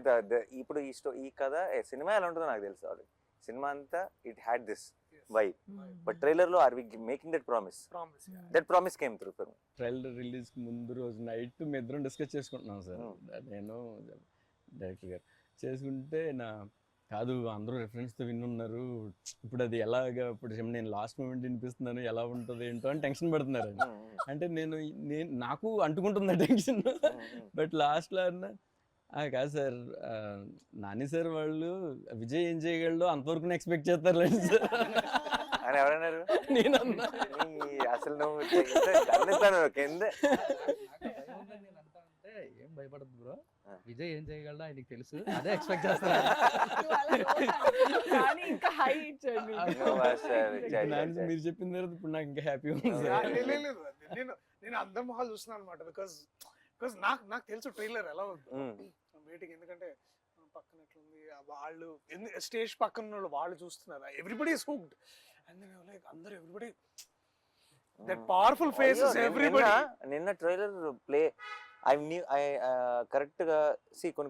ఇప్పుడు ఈ కథ సినిమా ఎలా ఉంటుందో నాకు తెలుసు ఆల్రెడీ. సినిమా అంతా it had this vibe, but trailer లో are we making that promise? That promise came through for me. Trailer release ముందు రోజు నైట్ మీ ఇద్దరం డిస్కస్ చేసుకుంటున్నాం సార్, నేను డైరెక్టర్ గారు చేసుకుంటే కాదు అందరూ రెఫరెన్స్తో విన్నున్నారు, ఇప్పుడు అది ఎలాగా, ఇప్పుడు నేను లాస్ట్ మూమెంట్ వినిపిస్తున్నాను ఎలా ఉంటుంది ఏంటో అని టెన్షన్ పడుతున్నారు. అంటే నేను నాకు అంటుకుంటుంది టెన్షన్. బట్ లాస్ట్లో అన్న కాదు సార్, నాని సార్ వాళ్ళు విజయ్ ఏం చేయగలడో అంతవరకు ఎక్స్పెక్ట్ చేస్తారు సార్ అని ఎవరన్నారు? నేను అన్నా అసలు నువ్వు కింద ఏం భయపడదు బ్రో, విజయ్ ఏం చేయగలడా ఆయనకి తెలుసు, అదే ఎక్స్పెక్ట్ చేస్తారా. మీరు చెప్పిన తర్వాత ఇప్పుడు నాకు ఇంకా హ్యాపీగా ఉంది సార్. నేను అందరి మొహాలు చూస్తున్నాను అనమాట, బికాస్ నాకు తెలుసు ట్రైలర్ ఎలా ఉంది వెయిటింగ్. ఎందుకంటే పక్కన ఎట్లుంది వాళ్ళు స్టేజ్ పక్కన వాళ్ళు చూస్తున్నారు, everybody is hooked and like అందరూ everybody that powerful faces everybody. నిన్న ట్రైలర్ ప్లే ఐ కరెక్ట్గా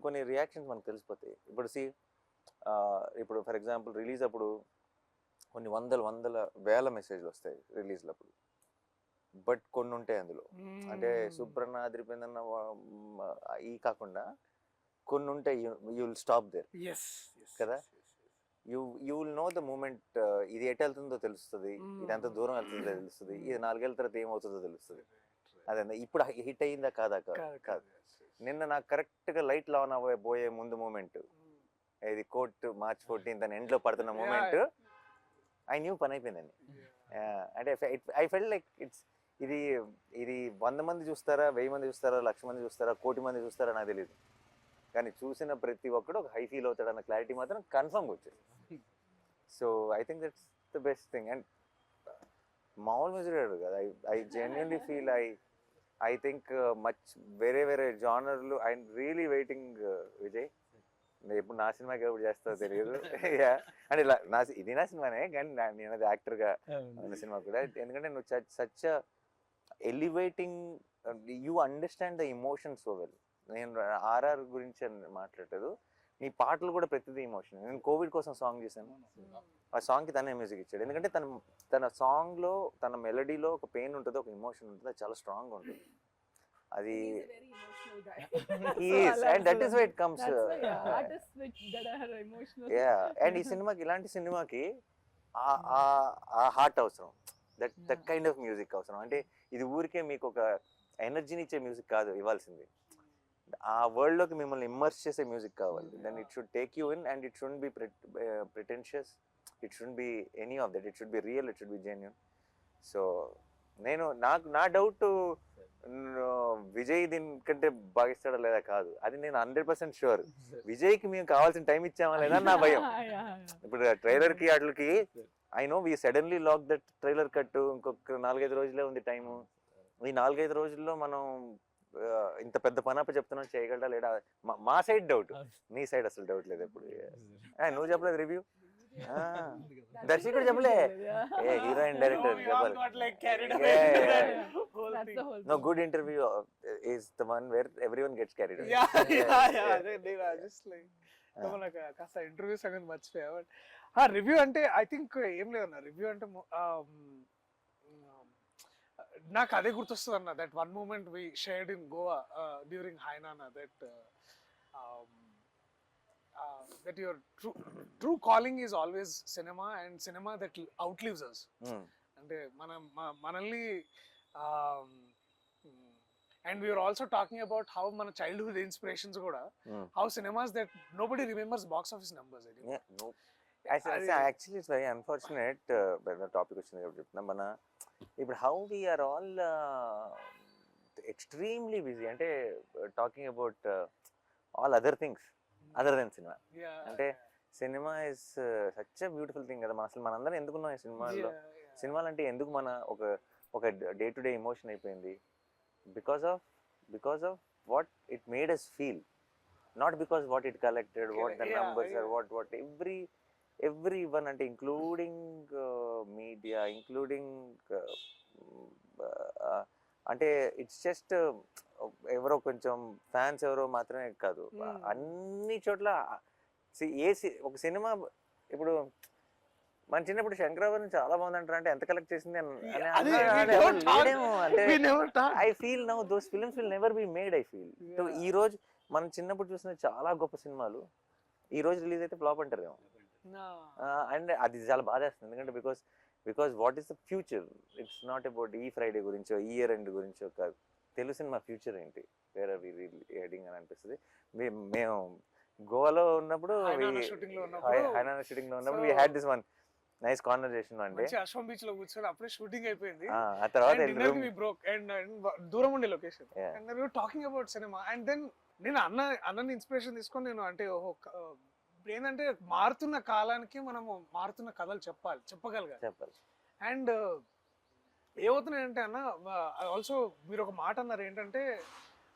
కొన్ని రియాక్షన్స్ మనకు తెలిసిపోతాయి. ఇప్పుడు ఇప్పుడు ఫర్ ఎగ్జాంపుల్ రిలీజ్ అప్పుడు కొన్ని వందల వేల మెసేజ్లు వస్తాయి రిలీజ్లు అప్పుడు, బట్ కొన్ని ఉంటాయి అందులో. అంటే సుప్రన్న అదిరిపోయిందన్న ఈ కాకుండా కొన్ని ఉంటాయి, యూ విల్ స్టాప్ దేర్ కదా. You will know the moment, ఇది ఎటు వెళ్తుందో తెలుస్తుంది, ఇది ఎంత దూరం వెళ్తుందో తెలుస్తుంది, ఇది 4 ఏళ్ళ తర్వాత ఏమవుతుందో తెలుస్తుంది. అదే ఇప్పుడు హిట్ అయిందా కాదా కాదు. నిన్న నాకు కరెక్ట్గా లైట్ లాన్ పోయే ముందు మూమెంట్, ఇది కోర్టు March 14th అని ఎండ్లో పడుతున్న మూమెంట్, ఐ న్యూ పని అయిపోయిందండి. అంటే ఐ ఫెల్ట్ లైక్ ఇది ఇది 100 మంది చూస్తారా, 1000 మంది చూస్తారా, 1,00,000 మంది చూస్తారా, 1,00,00,000 మంది చూస్తారా నాకు తెలియదు. కానీ చూసిన ప్రతి ఒక్కడు ఒక హై ఫీల్ అవుతాడన్న క్లారిటీ మాత్రం కన్ఫర్మ్గా వచ్చేది. So I think that's the best thing. And మామూలు మ్యూజిక్ కదా, I genuinely feel I think much వేరే జానర్లు. ఐ రియలీ వెయిటింగ్ విజయ్, ఎప్పుడు నా సినిమాకి ఎప్పుడు చేస్తావో తెలియదు. అంటే ఇలా ఇది నా సినిమానే, కానీ నేను అది యాక్టర్గా ఉన్న సినిమా కూడా. ఎందుకంటే నువ్వు such elevating, you understand the emotion so well. నేను ఆర్ఆర్ గురించి మాట్లాడలేదు, నీ పాటలు కూడా ప్రతిదీ ఇమోషన్. నేను కోవిడ్ కోసం సాంగ్ చేశాను, ఆ సాంగ్కి తనే మ్యూజిక్ ఇచ్చాడు. ఎందుకంటే తన సాంగ్లో, తన మెలడీలో ఒక పెయిన్ ఉంటుంది, ఒక ఇమోషన్ ఉంటుంది, అది చాలా స్ట్రాంగ్గా ఉంటుంది. అది and that is why it comes. And ఈ సినిమాకి, ఇలాంటి సినిమాకి ఆ హార్ట్ అవసరం, దట్ కైండ్ ఆఫ్ మ్యూజిక్ అవసరం. అంటే ఇది ఊరికే మీకు ఒక ఎనర్జీని ఇచ్చే మ్యూజిక్ కాదు ఇవ్వాల్సింది, ఆ వరల్డ్ లోకి మిమ్మల్ని ఇమ్మర్స్ చేసే మ్యూజిక్ కావాలి. Then it should take you in, and it should be pretentious, it should be any of that, it should be real, it should be genuine. So నేను నా డౌట్ విజయ్ దీనికంటే భావిస్తాడా లేదా కాదు, అది నేను 100% షూర్. విజయ్కి మేము కావాల్సిన టైం ఇచ్చామా లేదా నా భయం. ఇప్పుడు ట్రైలర్ కి వాటికి I know we suddenly lock that trailer cut, ఇంకొక 4-5 రోజులే ఉంది టైము. ఈ 4-5 రోజుల్లో మనం ఇంత పెద్ద పనప్ప చెప్తున్నాం, చేయగలడా లేడా మా సైడ్ డౌట్, నీ సైడ్ అసలు డౌట్ లేదు ఎప్పుడు. నువ్వు చెప్పలేదు రివ్యూ, దర్శకుడు చెప్పలే, ఏ హీరోయిన్ డైరెక్టర్ చెప్పాలి. No, good interview is the one where everyone gets carried away. కాస్త ఇంటర్వ్యూ సంగతి మర్చిపోయా. రివ్యూ అంటే ఐ థింక్ ఏం లేదన్న, రివ్యూ అంటే నాకు అదే గుర్తొస్తుంది అన్న, that one moment we shared in Goa during హైనానా, that your true calling is always cinema, and cinema that outlives us. అంటే మనల్ని and we were also talking about how మన childhood inspirations కూడా, how cinemas that nobody remembers box office numbers. Actually it's very unfortunate. Topic వచ్చింది కాబట్టి చెప్తున్నా, మన ఇప్పుడు how we are all extremely busy, అంటే talking about all other things other than cinema. అంటే cinema is such a beautiful thing కదా. అసలు మనందరం ఎందుకున్నాం ఈ సినిమాల్లో? సినిమాలు అంటే ఎందుకు మన ఒక డే టు డే ఎమోషన్ అయిపోయింది, because of what it made us feel, not because what it collected, what the numbers are, what every one, అంటే ఇంక్లూడింగ్ మీడియా, ఇంక్లూడింగ్ అంటే ఇట్స్ జస్ట్ ఎవరో కొంచెం ఫ్యాన్స్ ఎవరో మాత్రమే కాదు, అన్ని చోట్ల ఒక సినిమా. ఇప్పుడు మన చిన్నప్పుడు శంకరాభరణం చాలా బాగుందంటారు, అంటే ఎంత కలెక్ట్ చేసింది అంటే I feel now those films will never be made. I feel ఈ రోజు మనం చిన్నప్పుడు చూసిన చాలా గొప్ప సినిమాలు ఈ రోజు రిలీజ్ అయితే ఫ్లాప్ అంటారేమో. అండ్ అది చాలా బాధేస్తుంది, ఎందుకంటే because what is the future, it's not about ఈ ఫ్రైడే గురించో, ఈ ఇయర్ ఎండ్ గురించో కాదు, తెలుగు సినిమా ఫ్యూచర్ ఏంటి, వేరే హెడింగ్ అని అనిపిస్తుంది. మేము గోవాలో ఉన్నప్పుడు, షూటింగ్ లో ఉన్నప్పుడు we had this one nice conversation one day. అశ్వం బీచ్ లో కూర్చొని అప్పుడే షూటింగ్ అయిపోయింది, ఆ తర్వాత దూరం ఉండే location, and we were talking about cinema, and then నేను అన్నని ఇన్స్పిరేషన్ తీసుకొని నేను అంటే ఏంటంటే మారుతున్న కాలానికి మనము మారుతున్న కథలు చెప్పగలగాలి. అండ్ ఏమవుతున్నాయంటే అన్న, ఆల్సో మీరు ఒక మాట అన్నారు ఏంటంటే,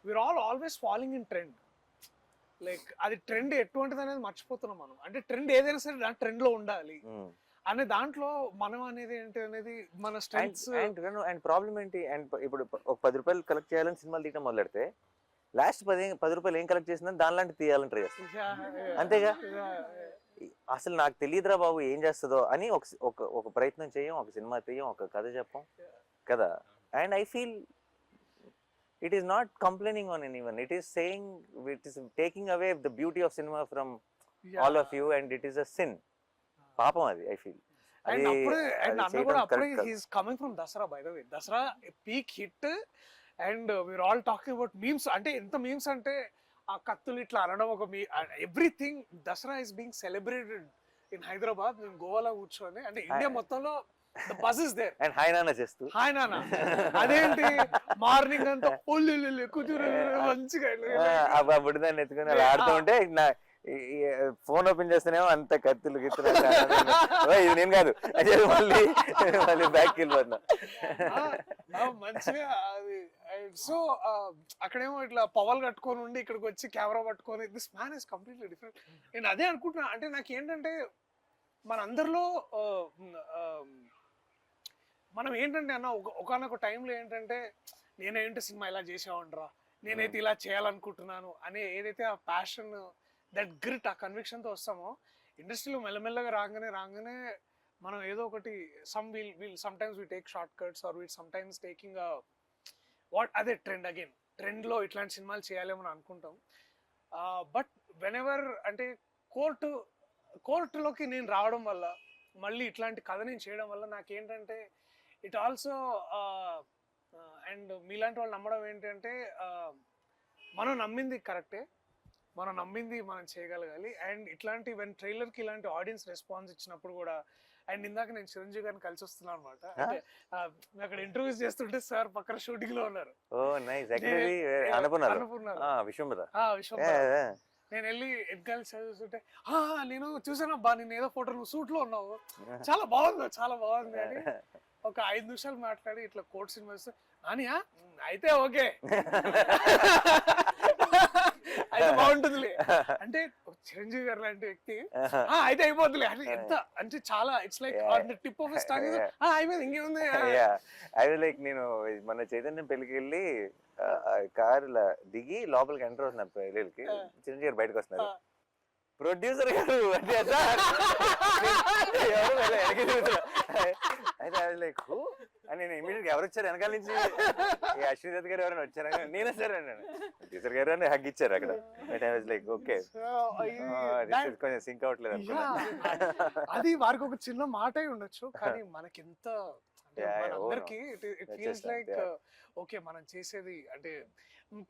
we are always following in trend. Like అది ట్రెండ్ ఎటువంటిది అనేది మర్చిపోతున్నాం మనం. అంటే ట్రెండ్ ఏదైనా సరే దాని ట్రెండ్ లో ఉండాలి అనే దాంట్లో మనం అనేది ఏంటి అనేది మన స్ట్రెంగ్స్. అండ్ ప్రాబ్లం ఏంటి, అండ్ ఇప్పుడు ఒక 10 రూపాయలు కలెక్ట్ చేయాలని సినిమాలు తీయడం మొదలెడితే లాస్ట్ 10 రూపాయలు ఏం కలెక్ట్ చేసిందని దానిలాంటి తీయాలని ట్రై చేస్తాం, అంతేగా. అసలు నాకు తెలియదురా బాబు ఏం చేస్తుందో అని ఒక ప్రయత్నం చేయం, ఒక సినిమా తీయం, ఒక కథ చెప్పం కదా. And I feel it is not complaining on anyone, it is saying, it is taking away the beauty of cinema from all of you, and it is a sin. Papam adi I feel. And Anna kuda appude he is coming from Dasara, by the way. Dasara a peak hit, and we are all talking about memes. Ante enta memes ante aa kattulu itla anadam oka everything Dasara is being celebrated in Hyderabad. Goa la కూర్చొని అంటే India మొత్తంలో the buzz is there. And hi నాన్న చేస్తూ hi నాన్న అదేంటి morning అంతా ఒళ్ళు కూతురు మంచిగా ఆ బుడిదాన్ని ఎత్తుకుని అలా ఆడుతూ ఉంటే నా ఫోన్ ఓపెన్ చేస్తేనేమో అంత కత్తులు గిత్తులు ఇది నేను కాదు అదే మళ్ళీ మళ్ళీ బ్యాక్ వెళ్ళిపోతున్నా. మంచిగా అది. సో అక్కడేమో ఇట్లా పవల్ కట్టుకొని ఉండి ఇక్కడికి వచ్చి కెమెరా పట్టుకొని this man is completely different. నేను అదే అనుకుంటున్నా, అంటే నాకు ఏంటంటే మనందరిలో మనం ఏంటంటే అన్న ఒకనొక టైంలో ఏంటంటే నేనేంటి సినిమా ఇలా చేసేవాడిరా, నేనైతే ఇలా చేయాలనుకుంటున్నాను అనే ఏదైతే ఆ ప్యాషన్, దట్ గ్రిట్, ఆ కన్విక్షన్తో వస్తామో ఇండస్ట్రీలో మెల్లమెల్లగా రాగానే మనం ఏదో ఒకటి sometimes we take short cuts or we sometimes taking what అదే ట్రెండ్లో ఇట్లాంటి సినిమాలు చేయాలేమని అనుకుంటాం. బట్ వెన్ ఎవర్ అంటే కోర్టులోకి నేను రావడం వల్ల, మళ్ళీ ఇట్లాంటి కథ నేను చేయడం వల్ల నాకేంటంటే ఇట్ ఆల్సో అండ్ మీలాంటి వాళ్ళు నమ్మడం ఏంటంటే మనం నమ్మింది కరెక్టే, మనం నమ్మింది మనం చేయగలగాలి. అండ్ ఇట్లాంటి ట్రైలర్కి ఇలాంటి ఆడియన్స్ రెస్పాన్స్ ఇచ్చినప్పుడు కూడా, అండ్ ఇందాక నేను చిరంజీవి గారిని కలిసి వస్తున్నాను అనమాట. అంటే అక్కడ ఇంటర్వ్యూస్ చేస్తుంటే సార్ పక్కన షూటింగ్ లో ఉన్నారు. నేను వెళ్ళి ఎగ్గాలి చదువుతుంటే నేను చూసానబ్బా నేను ఏదో ఫోటో నువ్వు సూట్ లో ఉన్నావు, చాలా బాగుంది అని ఒక 5 నిమిషాలు మాట్లాడి ఇట్లా కోర్ట్ సినిమా నానియా అయితే ఓకే అయితే బాగుంటుందిలే అంటే చిరంజీవి గారు లాంటి వ్యక్తి అయితే అయిపోతుందిలే అని ఎంత అంటే చాలా it's like tip of star అయిపోయింది ఇంకేముంది. అది లైక్ నేను మన చైతన్యం పెళ్లికి వెళ్ళి కార్ దిగి లోపలికి ఎంటర్ అవుతున్నారు పెళ్ళికి, చిరంజీవి గారు బయటకు వస్తున్నారు, ప్రొడ్యూసర్ గారు అంటే అయితే అది లైక్ అని నేను ఇమీడియట్ ఎవరు వచ్చారు వెనకాల నుంచి, అశ్విని దత్ గారు ఎవరైనా వచ్చారా, నేనే సార్ అన్నాను, ప్రొడ్యూసర్ గారు అని హగ్ ఇచ్చారు అక్కడ. లైక్ ఓకే కొంచెం సింక్ అవట్లేదు అనుకున్నా. అది వారికి ఒక చిన్న మాట అయి ఉండొచ్చు, కానీ మనకి ఎంత అందరికి ఇట్ ఫీల్స్ లైక్ ఓకే మనం చేసేది అంటే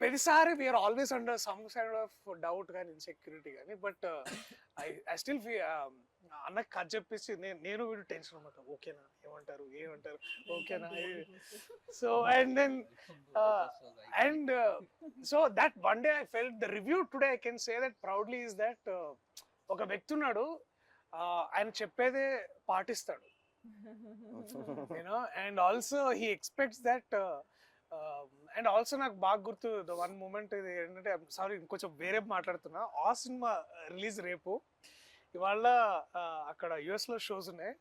ప్రతిసారి we're always under some kind of doubt కానీ ఇన్సెక్యూరిటీ కానీ, బట్ ఐ స్టిల్ ఫీల్ అన్నకు కథ చెప్పేసి నేను వీడు టెన్షన్ అనమాట, ఓకేనా ఏమంటారు ఓకేనా. So and then and so that one day I felt the review today I can say that proudly is that ఒక వ్యక్తి ఉన్నాడు ఆయన చెప్పేదే పాటిస్తాడు, and also he expects that. And also నాకు బాగా గుర్తు ద వన్ మూమెంట్ ఇది ఏంటంటే, సారీ ఇంకొంచెం వేరే మాట్లాడుతున్నా, ఆ సినిమా రిలీజ్ రేపు, ఇవాళ అక్కడ యుఎస్లో షోస్ ఉన్నాయి,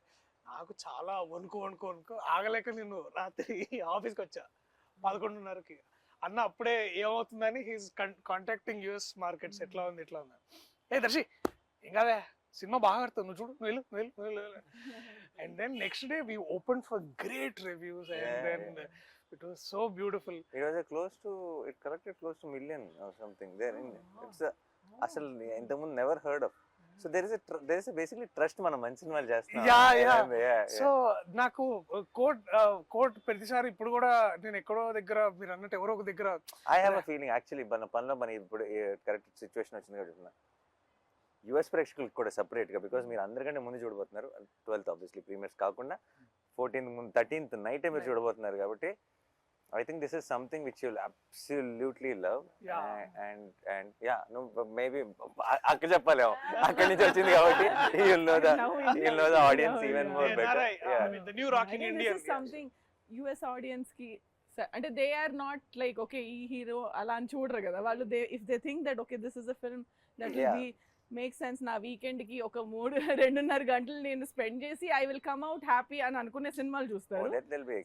నాకు చాలా వణుకు ఆగలేక నేను రాత్రి ఆఫీస్కి వచ్చా 11:30కి. అన్న అప్పుడే ఏమవుతుందని హీస్ కాంటాక్టింగ్ యుఎస్ మార్కెట్స్, ఎట్లా ఉంది ఏ దర్శి ఇంకా సినిమా బాగా ఆడుతుంది నువ్వు చూడు నువ్వు వెళ్ళు. And then next day we opened for great reviews and then it was so beautiful. It was it collected close to million or something there in it's అసలు ఇంతకుముందు never heard of. So there is a basically trust మనం మంచి సినిమాలు చేస్తున్నాం. So నాకు court ప్రతిసారి ఇప్పుడు కూడా నేను ఎక్కడో దగ్గర మీరు అన్నట్టు ఎవరో ఒక దగ్గర I have a feeling actually మన పనిలో మన ఇప్పుడు కరెక్ట్ సిచ్యువేషన్ వచ్చింది కాబట్టి యుఎస్ ప్రేక్షకులకు కూడా సపరేట్గా, బికాజ్ మీరు అందరికంటే ముందు చూడబోతున్నారు 12th ఆబ్వియస్లీ ప్రీమియర్స్ కాకుండా 14th ముందు 13th నైటే మీరు చూడబోతున్నారు కాబట్టి I think this is something which you'll absolutely love. And yeah, no, maybe akka cheppalemo akkadi nunchi vachindi kabatti you'll know the audience even more better. I mean the new rocking Indian. This is something US audience ki అంటే they are not like okay ee hero ala అని చూడరు కదా వాళ్ళు, if they think that okay this is a film that will be make sense నా weekend కి ఒక 2.5 గంటలు నేను స్పెండ్ చేసి I will come out happy అని అనుకునే సినిమాలు చూస్తారు.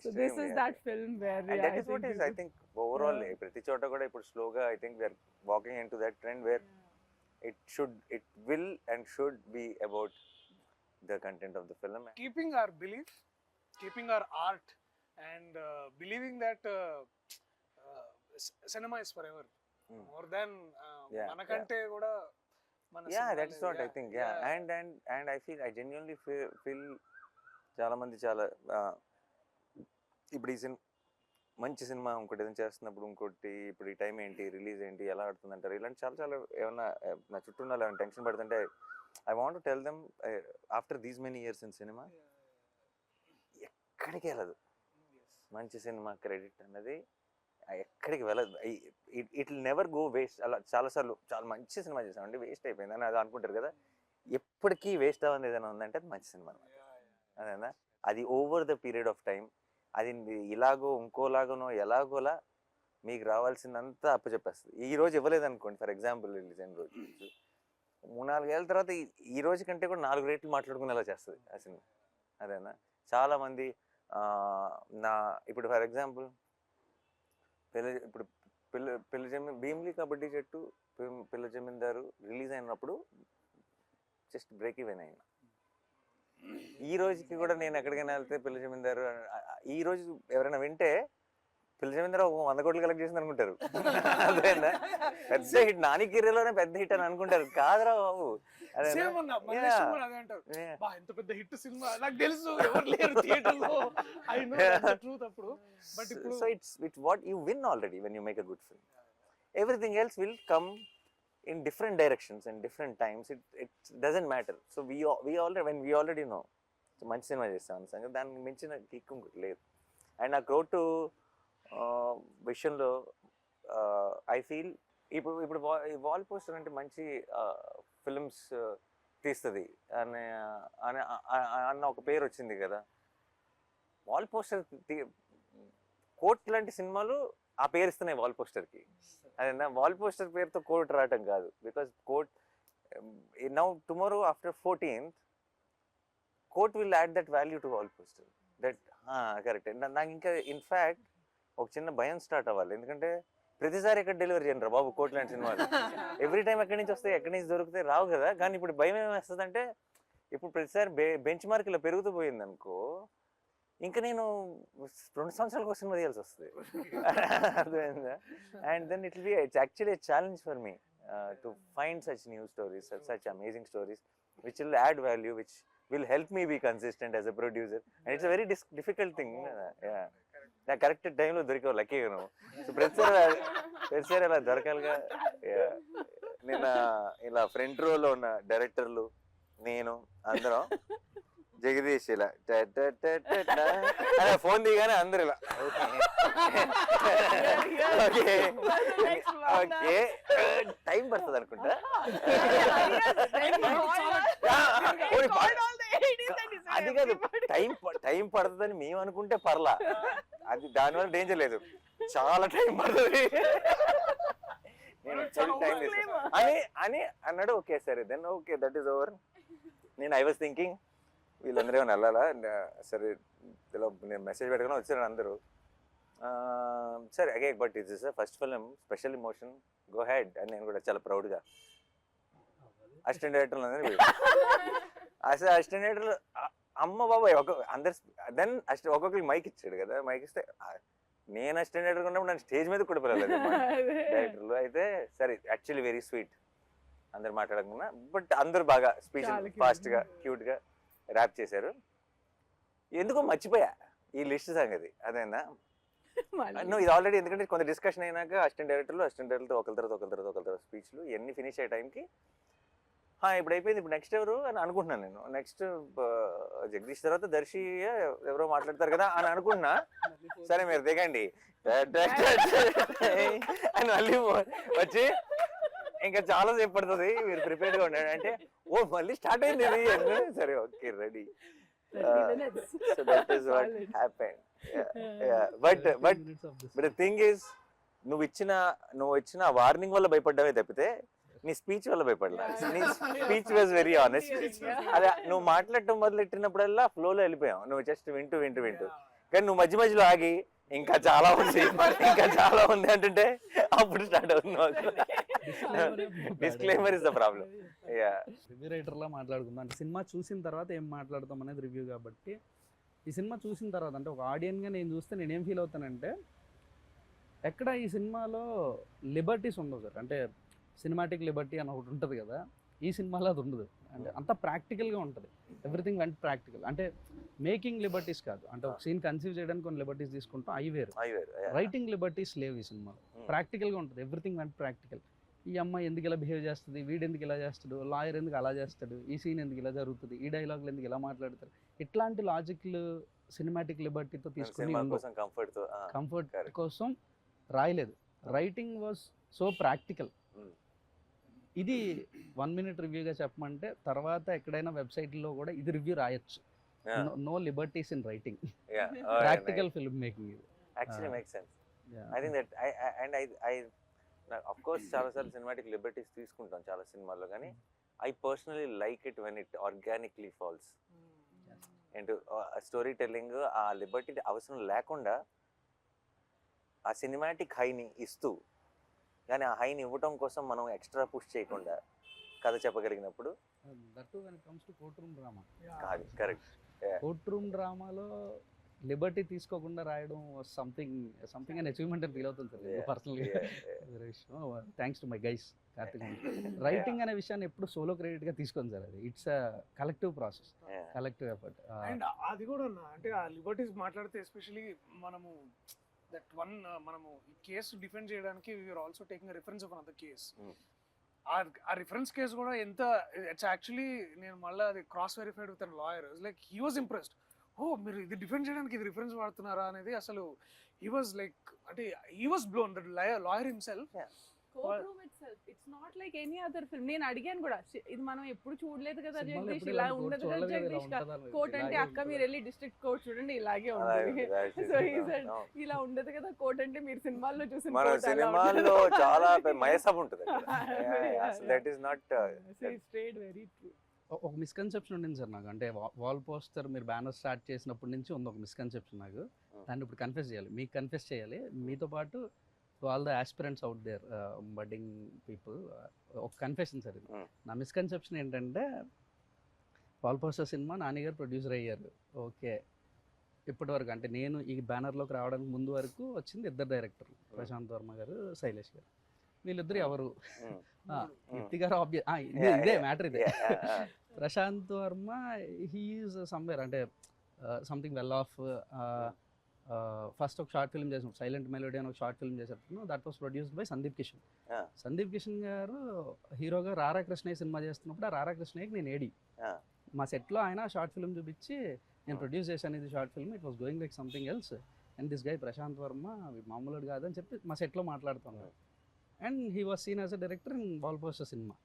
So this is that film where and that is what is I think overall ప్రతి చోట కూడా ఇప్పుడు స్లోగా I think we are walking into that trend where it will and should be about the content of the film, keeping our belief, keeping our art and believing that cinema is forever more than manakante kuda. That is what I think. And I genuinely feel చాలా మంది చాలా ఇప్పుడు ఈ మంచి cinema ఇంకోటి ఏదైనా చేస్తున్నప్పుడు ఇంకోటి ఇప్పుడు ఈ టైం ఏంటి రిలీజ్ ఏంటి ఎలా ఆడుతుంది అంటారు, ఇలాంటి చాలా ఏమన్నా నా చుట్టూ ఉన్న ఏమైనా టెన్షన్ పడుతుంటే I want to tell them after these many years in cinema ఎక్కడికి వెళ్ళదు. మంచి సినిమా క్రెడిట్ అన్నది ఎక్కడికి వెళ్ళదు. It will never go waste. అలా చాలాసార్లు చాలా మంచి సినిమా చేసామండి, వేస్ట్ అయిపోయింది అని అది అనుకుంటారు కదా. ఎప్పటికీ వేస్ట్ అవ్వదు ఏదైనా ఉందంటే అది మంచి సినిమా అనమాట. అదేనా, అది over the period of time అది ఇలాగో ఇంకోలాగనో ఎలాగోలా మీకు రావాల్సిందంతా అప్పచెప్పేస్తుంది. ఈ రోజు ఇవ్వలేదు అనుకోండి, ఫర్ ఎగ్జాంపుల్ రిలీజ్ అయిన రోజు 3-4 ఏళ్ళ తర్వాత ఈ రోజు కంటే కూడా 4 రేట్లు మాట్లాడుకునేలా చేస్తుంది ఆ సినిమా. అదేనా, చాలామంది ఇప్పుడు ఫర్ ఎగ్జాంపుల్ భీమ్లీ కబడ్డీ జట్టు, పిల్ల జమీందారు రిలీజ్ అయినప్పుడు జస్ట్ బ్రేక్ ఈవెన్ అయినా. ఈ రోజుకి కూడా నేను ఎక్కడికైనా వెళ్తే పిల్ల జమీందారు ఈ రోజు ఎవరైనా వింటే పిల్ల జమీందారు 100 కోట్లు కలెక్ట్ చేసింది అనుకుంటారు. అదేనా, పెద్ద హిట్, నాని కెరీర్లోనే పెద్ద హిట్ అని అనుకుంటారు. కాదురా బాబు, ఎంత పెద్ద హిట్ సినిమా నాకు తెలుసు, ఎవరు లేరు థియేటర్లో. ఐ నో ద ట్రూత్ అప్పుడు. బట్ ఇప్పుడు so it's what you win already when you make a good film. Everything else will come in different directions and different times. It doesn't matter. So we already know so మంచి cinema చేస్తాను సంగతి, దానికి మించిన kick లేదు. And ఆ crowd విషయంలో I feel ఇప్పుడు wall poster అంటే మంచి ఫిల్మ్స్ తీస్తుంది అన్న ఒక పేరు వచ్చింది కదా. వాల్ పోస్టర్ కోట్ లాంటి సినిమాలు ఆ పేరు ఇస్తున్నాయి వాల్ పోస్టర్కి. అదేనా, వాల్ పోస్టర్ పేరుతో కోర్ట్ రావటం కాదు. Because court now tomorrow after 14th court will add that value to wall poster. That correct. నాకు ఇంకా ఇన్ఫ్యాక్ట్ ఒక చిన్న భయం స్టార్ట్ అవ్వాలి, ఎందుకంటే ప్రతిసారి ఎక్కడ డెలివరీ చేయండి రా బాబు కోర్ట్ లాంటి సినిమాలు. ఎవ్రీ టైం ఎక్కడి నుంచి వస్తాయి, ఎక్కడి నుంచి దొరుకుతాయి, రావు కదా. కానీ ఇప్పుడు భయం ఏమేస్తుంది అంటే, ఇప్పుడు ప్రతిసారి బెంచ్ మార్క్ ఇలా పెరుగుతూ పోయింది అనుకో, ఇంకా నేను 2 సంవత్సరాలకు సినిమా తీయాల్సి వస్తుంది. అర్థమైందా? And then it's actually challenge for me to find such new stories, such amazing stories which will add value, which will help me be consistent as a producer. And it's a very difficult thing. నాకు correct టైంలో దొరికావు, లక్కీగా నువ్వు. So ప్రతిసారి అలా దొరకాలిగా. నిన్న ఇలా front రోలో ఉన్న డైరెక్టర్లు, నేను అందరం జగదీష్ ఇలా ఫోన్ దిగానే అందరు ఇలా ఓకే ఓకే టైం పడుతుంది అనుకుంటా. అది కాదు, టైం పడుతుందని మేము అనుకుంటే పర్లా, అది దానివల్ల డేంజర్ లేదు, చాలా టైం పడుతుంది. నేను టైం అని అన్నాడు. ఓకే సరే then okay that is over. నేను ఐ వాజ్ థింకింగ్ వీళ్ళందరూ ఏమైనా వెళ్ళాలా, సరే ఇలా నేను మెసేజ్ పెట్టుకుని వచ్చాను అందరూ. సరే అగే but it's is first film, special emotion, go ahead అని నేను కూడా చాలా ప్రౌడ్గా అసిస్టెంట్ డైరెక్టర్లు అందరూ అసిస్టెంట్ డైరెక్టర్లు అమ్మ బాబాయ్ అందరు. దెన్ ఒక్కొక్కరికి మైక్ ఇచ్చాడు కదా, మైక్ ఇస్తే నేను అసిస్టెంట్ డైరెక్టర్ ఉన్నప్పుడు నన్ను స్టేజ్ మీద కూడా పిలవలేదు డైరెక్టర్లు. అయితే సరే యాక్చువల్లీ వెరీ స్వీట్, అందరు మాట్లాడకుండా, బట్ అందరు బాగా స్పీచ్ ఫాస్ట్గా క్యూట్గా ర్యాప్ చేశారు. ఎందుకో మర్చిపోయా ఈ లిస్ట్ సంగతి. అదేనా, నువ్వు ఇది ఆల్రెడీ, ఎందుకంటే కొంత డిస్కషన్ అయినాక అసిస్టెంట్ డైరెక్టర్తో ఒకరి తర్వాత స్పీచ్లు ఇవన్నీ ఫినిష్ అయ్యే టైంకి ఇప్పుడు అయిపోయింది, ఇప్పుడు నెక్స్ట్ ఎవరు అని అనుకుంటున్నాను నేను. నెక్స్ట్ జగదీష్ తర్వాత దర్శి ఎవరో మాట్లాడతారు కదా అని అనుకుంటున్నా. సరే మీరు దిగండి అని మళ్ళీ వచ్చి ఇంకా చాలా సేపు పడుతుంది, మీరు ప్రిపేర్డ్గా ఉండండి అంటే, ఓ మళ్ళీ స్టార్ట్ అయింది ఇది. సరే okay ready. So that is what happened. But the thing is, నువ్వు ఇచ్చిన వార్నింగ్ వల్ల భయపడ్డావే తప్పితే నీ స్పీచ్ వల్ల భయపడలా. నీ స్పీచ్ వాజ్ వెరీ ఆనెస్ట్. అదే నువ్వు మాట్లాడటం మొదలెట్టినప్పుడల్లా ఫ్లోలో వెళ్ళిపోయావు, నువ్వు జస్ట్ వింటూ కానీ నువ్వు మధ్యలో ఆగి ఇంకా చాలా ఉంది అంటుంటే అప్పుడు స్టార్ట్ అవుతుంది. Disclaimer is the problem. Review రైటర్లా మాట్లాడుకుందాం అంటే సినిమా చూసిన తర్వాత ఏం మాట్లాడతాం అనేది రివ్యూ. కాబట్టి ఈ సినిమా చూసిన తర్వాత అంటే ఒక ఆడియన్గా నేను చూస్తే నేనేం ఫీల్ అవుతానంటే, ఎక్కడ ఈ సినిమాలో లిబర్టీస్ ఉండవు సార్. అంటే సినిమాటిక్ లిబర్టీ అని ఒకటి ఉంటుంది కదా, ఈ సినిమాలో అది ఉండదు. అంటే అంత ప్రాక్టికల్గా ఉంటుంది, ఎవ్రీథింగ్ వెంట్ ప్రాక్టికల్. అంటే మేకింగ్ లిబర్టీస్ కాదు, అంటే ఒక సీన్ కన్సీవ్ చేయడానికి కొన్ని లిబర్టీస్ తీసుకుంటాం, అవి వేరు. రైటింగ్ లిబర్టీస్ లేవు ఈ సినిమాలో, ప్రాక్టికల్గా ఉంటుంది, ఎవ్రీథింగ్ వెంట్ ప్రాక్టికల్. ఈ అమ్మాయి ఎందుకు ఇలా బిహేవ్ చేస్తుంది, వీడు ఎందుకు ఇలా చేస్తాడు, లాయర్ ఎందుకు అలా చేస్తాడు, ఈ సీన్ ఎందుకు ఇలా జరుగుతుంది, ఈ డైలాగులు ఎందుకు ఇలా మాట్లాడతారు, ఇట్లాంటి లాజిక్లు సినిమాటిక్ లిబర్టీతో తీసుకుని సినిమా కోసం కంఫర్ట్ తో కంఫర్ట్ correct. కోసం రాయలేదు. Writing was so practical. Mm. ఇది 1 minute రివ్యూగా చెప్పమంటే తర్వాత ఎక్కడైనా వెబ్సైట్లో కూడా ఇది రివ్యూ రాయొచ్చు. No liberties in writing, practical film making ఇది. Actually make sense. I think that I of course చాలా సార్లు సినిమాటిక్ లిబర్టీస్ తీసుకుంటాం చాలా సినిమాల్లో, కానీ I personally like it when it organically falls and story telling. ఆ లిబర్టీ అవసరం లేకుండా ఆ సినిమాటిక్ హైని ఇస్తూ, కానీ ఆ హైని ఇవ్వటం కోసం మనం ఎక్స్ట్రా పుష్ చేయకుండా కథ చెప్పగలిగినప్పుడు that when it comes to court room drama. కాదు కరెక్ట్. కోర్ట్ రూమ్ డ్రామాలో లిబర్టీ తీసుకోకుండా రాయడం సంథింగ్ అండ్ అచీవ్మెంట్ అని ఫీల్ అవుతుంది సార్ పర్సనల్గా. Thanks to my guys Karthik. Writing అనే విషయాన్ని ఎప్పుడు సోలో క్రెడిట్గా తీసుకోండి సార్, అది it's a collective process, collective effort. And అది కూడా అంటే ఆ లిబర్టీస్ మాట్లాడితే ఎస్పెషలీ మనము దట్ వన్ మనము ఈ కేసు డిఫెండ్ చేయడానికి we're also taking reference of another case. ఆ రిఫరెన్స్ కేసు కూడా ఎంత ఇట్స్ యాక్చువల్లీ నేను మళ్ళీ అది cross verified with an lawyer. Like he was impressed. ఓ మీరు ఇది డిఫెండ్ చేయడానికి ఇది రిఫరెన్స్ వాడుతున్నారా అనేది అసలు హీ వాజ్ లైక్ అంటే he was blown that lawyer himself. Courtroom itself it's not like any other film. నేను అడిగాను కూడా, ఇది మనం ఎప్పుడు చూడలేదు కదా సినిమాలో జగదీష్, ఎప్పుడు ఇలా ఇలాంటి ఉండదు కోర్టు కదా చూడలేదు కదా, ఇలా జగదీష్ ఉంటుందా? కోర్ట్ అంటే ఇలాగే అక్క మీరు ఉంటుందా? వెళ్ళి డిస్ట్రిక్ట్ కోర్ట్ చూడండి ఇలాగే ఉంటుంది. సో ఈ said ఇలా ఉండదు కదా కోర్ట్ అంటే మీరు సినిమాల్లో చూసిన మన కోర్ట్ అలా సినిమాల్లో ఉండదు. చాలా మయసబ్ ఉంటుంది. That is not So it's straight very true. ఒక మిస్కన్సెప్షన్ ఉండింది సార్ నాకు, అంటే వాల్ పోస్టర్ మీరు బ్యానర్ స్టార్ట్ చేసినప్పటి నుంచి ఉంది ఒక మిస్కన్సెప్షన్ నాకు. దాన్ని ఇప్పుడు కన్ఫెస్ చేయాలి, మీకు కన్ఫెస్ చేయాలి, మీతో పాటు all the aspirants out there budding people. ఒక కన్ఫెషన్ సార్ ఇది. నా మిస్కన్సెప్షన్ ఏంటంటే వాల్ పోస్టర్ సినిమా నాన్నగారు ప్రొడ్యూసర్ అయ్యారు, ఓకే. ఇప్పటి వరకు అంటే నేను ఈ బ్యానర్లోకి రావడానికి ముందు వరకు వచ్చింది 2 డైరెక్టర్లు, ప్రశాంత్ వర్మ గారు, శైలేష్ గారు. వీళ్ళిద్దరు ఎవరు? కీర్తి గారు ఇదే మ్యాటర్ ఇదే. ప్రశాంత్ వర్మ హీఈస్ సమ్వేర్ అంటే సంథింగ్ వెల్ ఆఫ్. ఫస్ట్ ఒక షార్ట్ ఫిల్మ్ చేసాం, సైలెంట్ మెలోడీ అని ఒక షార్ట్ ఫిల్మ్ చేసాను. That was produced by Sandeep Kishan. Sandeep Kishan గారు హీరోగా రారా కృష్ణయ్య సినిమా చేస్తున్నప్పుడు ఆ రారా కృష్ణయ్యకి నేను ఏడి మా సెట్లో ఆయన షార్ట్ ఫిల్మ్ చూపించి నేను ప్రొడ్యూస్ చేశాను ఇది short film, it was going like something else and this guy Prashanth Varma మామూలుడు కాదని చెప్పి మా సెట్లో మాట్లాడుతున్నాను. And he was seen as a director in Wall poster Cinema.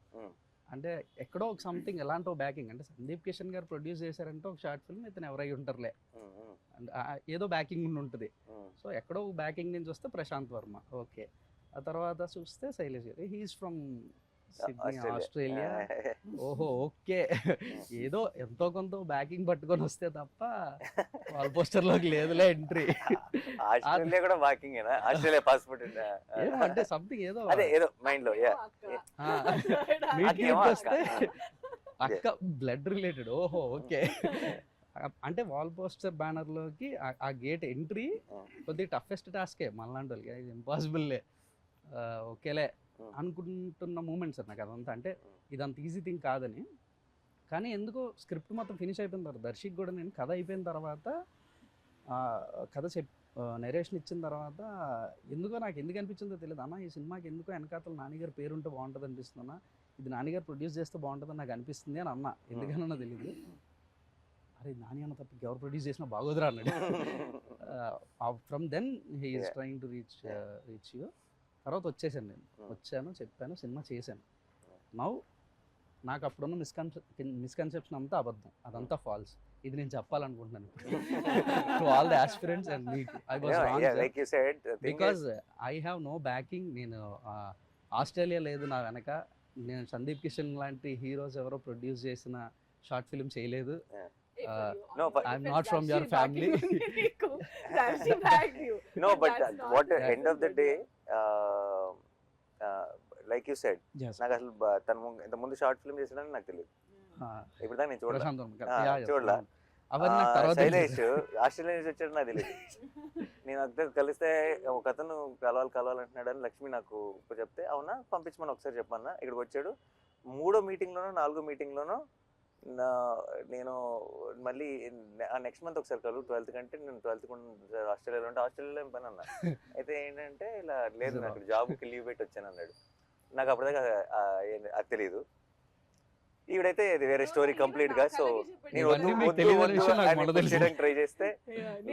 అంటే ఎక్కడో ఒక సంథింగ్ ఎలాంటి బ్యాకింగ్, అంటే సందీప్ కిషన్ గారు ప్రొడ్యూస్ చేశారంటే ఒక షార్ట్ ఫిల్మ్ ఇతను ఎవరై ఉంటారులే, అండ్ ఏదో బ్యాకింగ్ ఉండి ఉంటుంది. సో ఎక్కడో బ్యాకింగ్ నుంచి వస్తే ప్రశాంత్ వర్మ, ఓకే. ఆ తర్వాత చూస్తే శైలేష్ గారు, హీఈస్ ఫ్రమ్ సిడ్నీ, ఆస్ట్రేలియా. ఓహో ఓకే, ఏదో ఎంతో కొంత బ్యాకింగ్ పట్టుకొని వస్తే తప్ప వాల్ పోస్టర్లోకి లేదులే ఎంట్రీ. ఆస్ట్రేలియా కూడా బ్యాకింగ్ ఆస్ట్రేలియా పాస్పోర్ట్ అంటే సంథింగ్ ఏదో అదే ఏదో మైండ్ లో వస్తే అక్క బ్లడ్ రిలేటెడ్. ఓహో ఓకే. అంటే వాల్ పోస్టర్ బ్యానర్లోకి ఆ గేట్ ఎంట్రీ కొద్దిగా టఫెస్ట్ టాస్కే మనలాంటి వాళ్ళకి, ఇది ఇంపాసిబుల్లే, ఓకేలే అనుకుంటున్న మూమెంట్ సార్ నాకు అదంతా. అంటే ఇదంత ఈజీ థింగ్ కాదని. కానీ ఎందుకో స్క్రిప్ట్ మొత్తం ఫినిష్ అయిపోయిన తర్వాత దర్శక్ కూడా నేను కథ అయిపోయిన తర్వాత కథ నెరేషన్ ఇచ్చిన తర్వాత ఎందుకో నాకు ఎందుకు అనిపించిందో తెలియదు, అన్న ఈ సినిమాకి ఎందుకో వెనకాతల నాన్నగారు పేరుంటే బాగుంటుంది అనిపిస్తుందన్నా, ఇది నాన్నగారు ప్రొడ్యూస్ చేస్తే బాగుంటుందని నాకు అనిపిస్తుంది అని అన్న. ఎందుకన్నా తెలియదు. అరే నాని అన్న తప్ప ఎవరు ప్రొడ్యూస్ చేసినా బాగోదురా అన్నాడు. From then he is trying to reach you. తర్వాత వచ్చేసాను, నేను వచ్చాను, చెప్పాను, సినిమా చేశాను. నౌ నాకు అప్పుడున్న మిస్కన్సెప్షన్ అంతా అబద్ధం, అదంతా ఫాల్స్. ఇది నేను చెప్పాలనుకుంటున్నాను to all the aspirants and మీకు. I was wrong because I have no backing. నేను ఆస్ట్రేలియా లేదు నా వెనక, నేను సందీప్ కిషన్ లాంటి హీరోస్ ఎవరో ప్రొడ్యూస్ చేసిన షార్ట్ ఫిల్మ్ చేయలేదు. I'm not from your family. No, but what end of the day, like you said, నాకు అసలు తను ఇంత ముందు షార్ట్ ఫిల్మ్ చేసాడని నాకు తెలియదు. ఇప్పుడు దాకా నేను చూడలా. శైలేష్ ఆస్ట్రేలియా నుంచి వచ్చాడు నాకు తెలియదు. నేను అక్కడ కలిస్తే ఒక అతను కలవాలంటున్నాడని లక్ష్మి నాకు చెప్తే, అవునా పంపించమని ఒకసారి చెప్పన్నా. ఇక్కడికి వచ్చాడు. 3వ మీటింగ్లోనో 4వ మీటింగ్లోనో నేను మళ్ళీ నెక్స్ట్ మంత్ ఒకసారి కలు 12th కంటే నేను 12th ఆస్ట్రేలియాలో ఉంటే ఆస్ట్రేలియాలో ఏం పని అన్నా. అయితే ఏంటంటే ఇలా లేదు నాకు జాబ్కి లీవ్ పెట్టి వచ్చాను అన్నాడు. నాకు అప్పటిదాకా అది తెలియదు. ఈవిడైతే ఇది వేరే స్టోరీ కంప్లీట్ గా. సో నేను ఇవన్నీ మీకు తెలియని విషయం నాకు మొదట తెలుసు. చేయడానికి ట్రై చేస్తే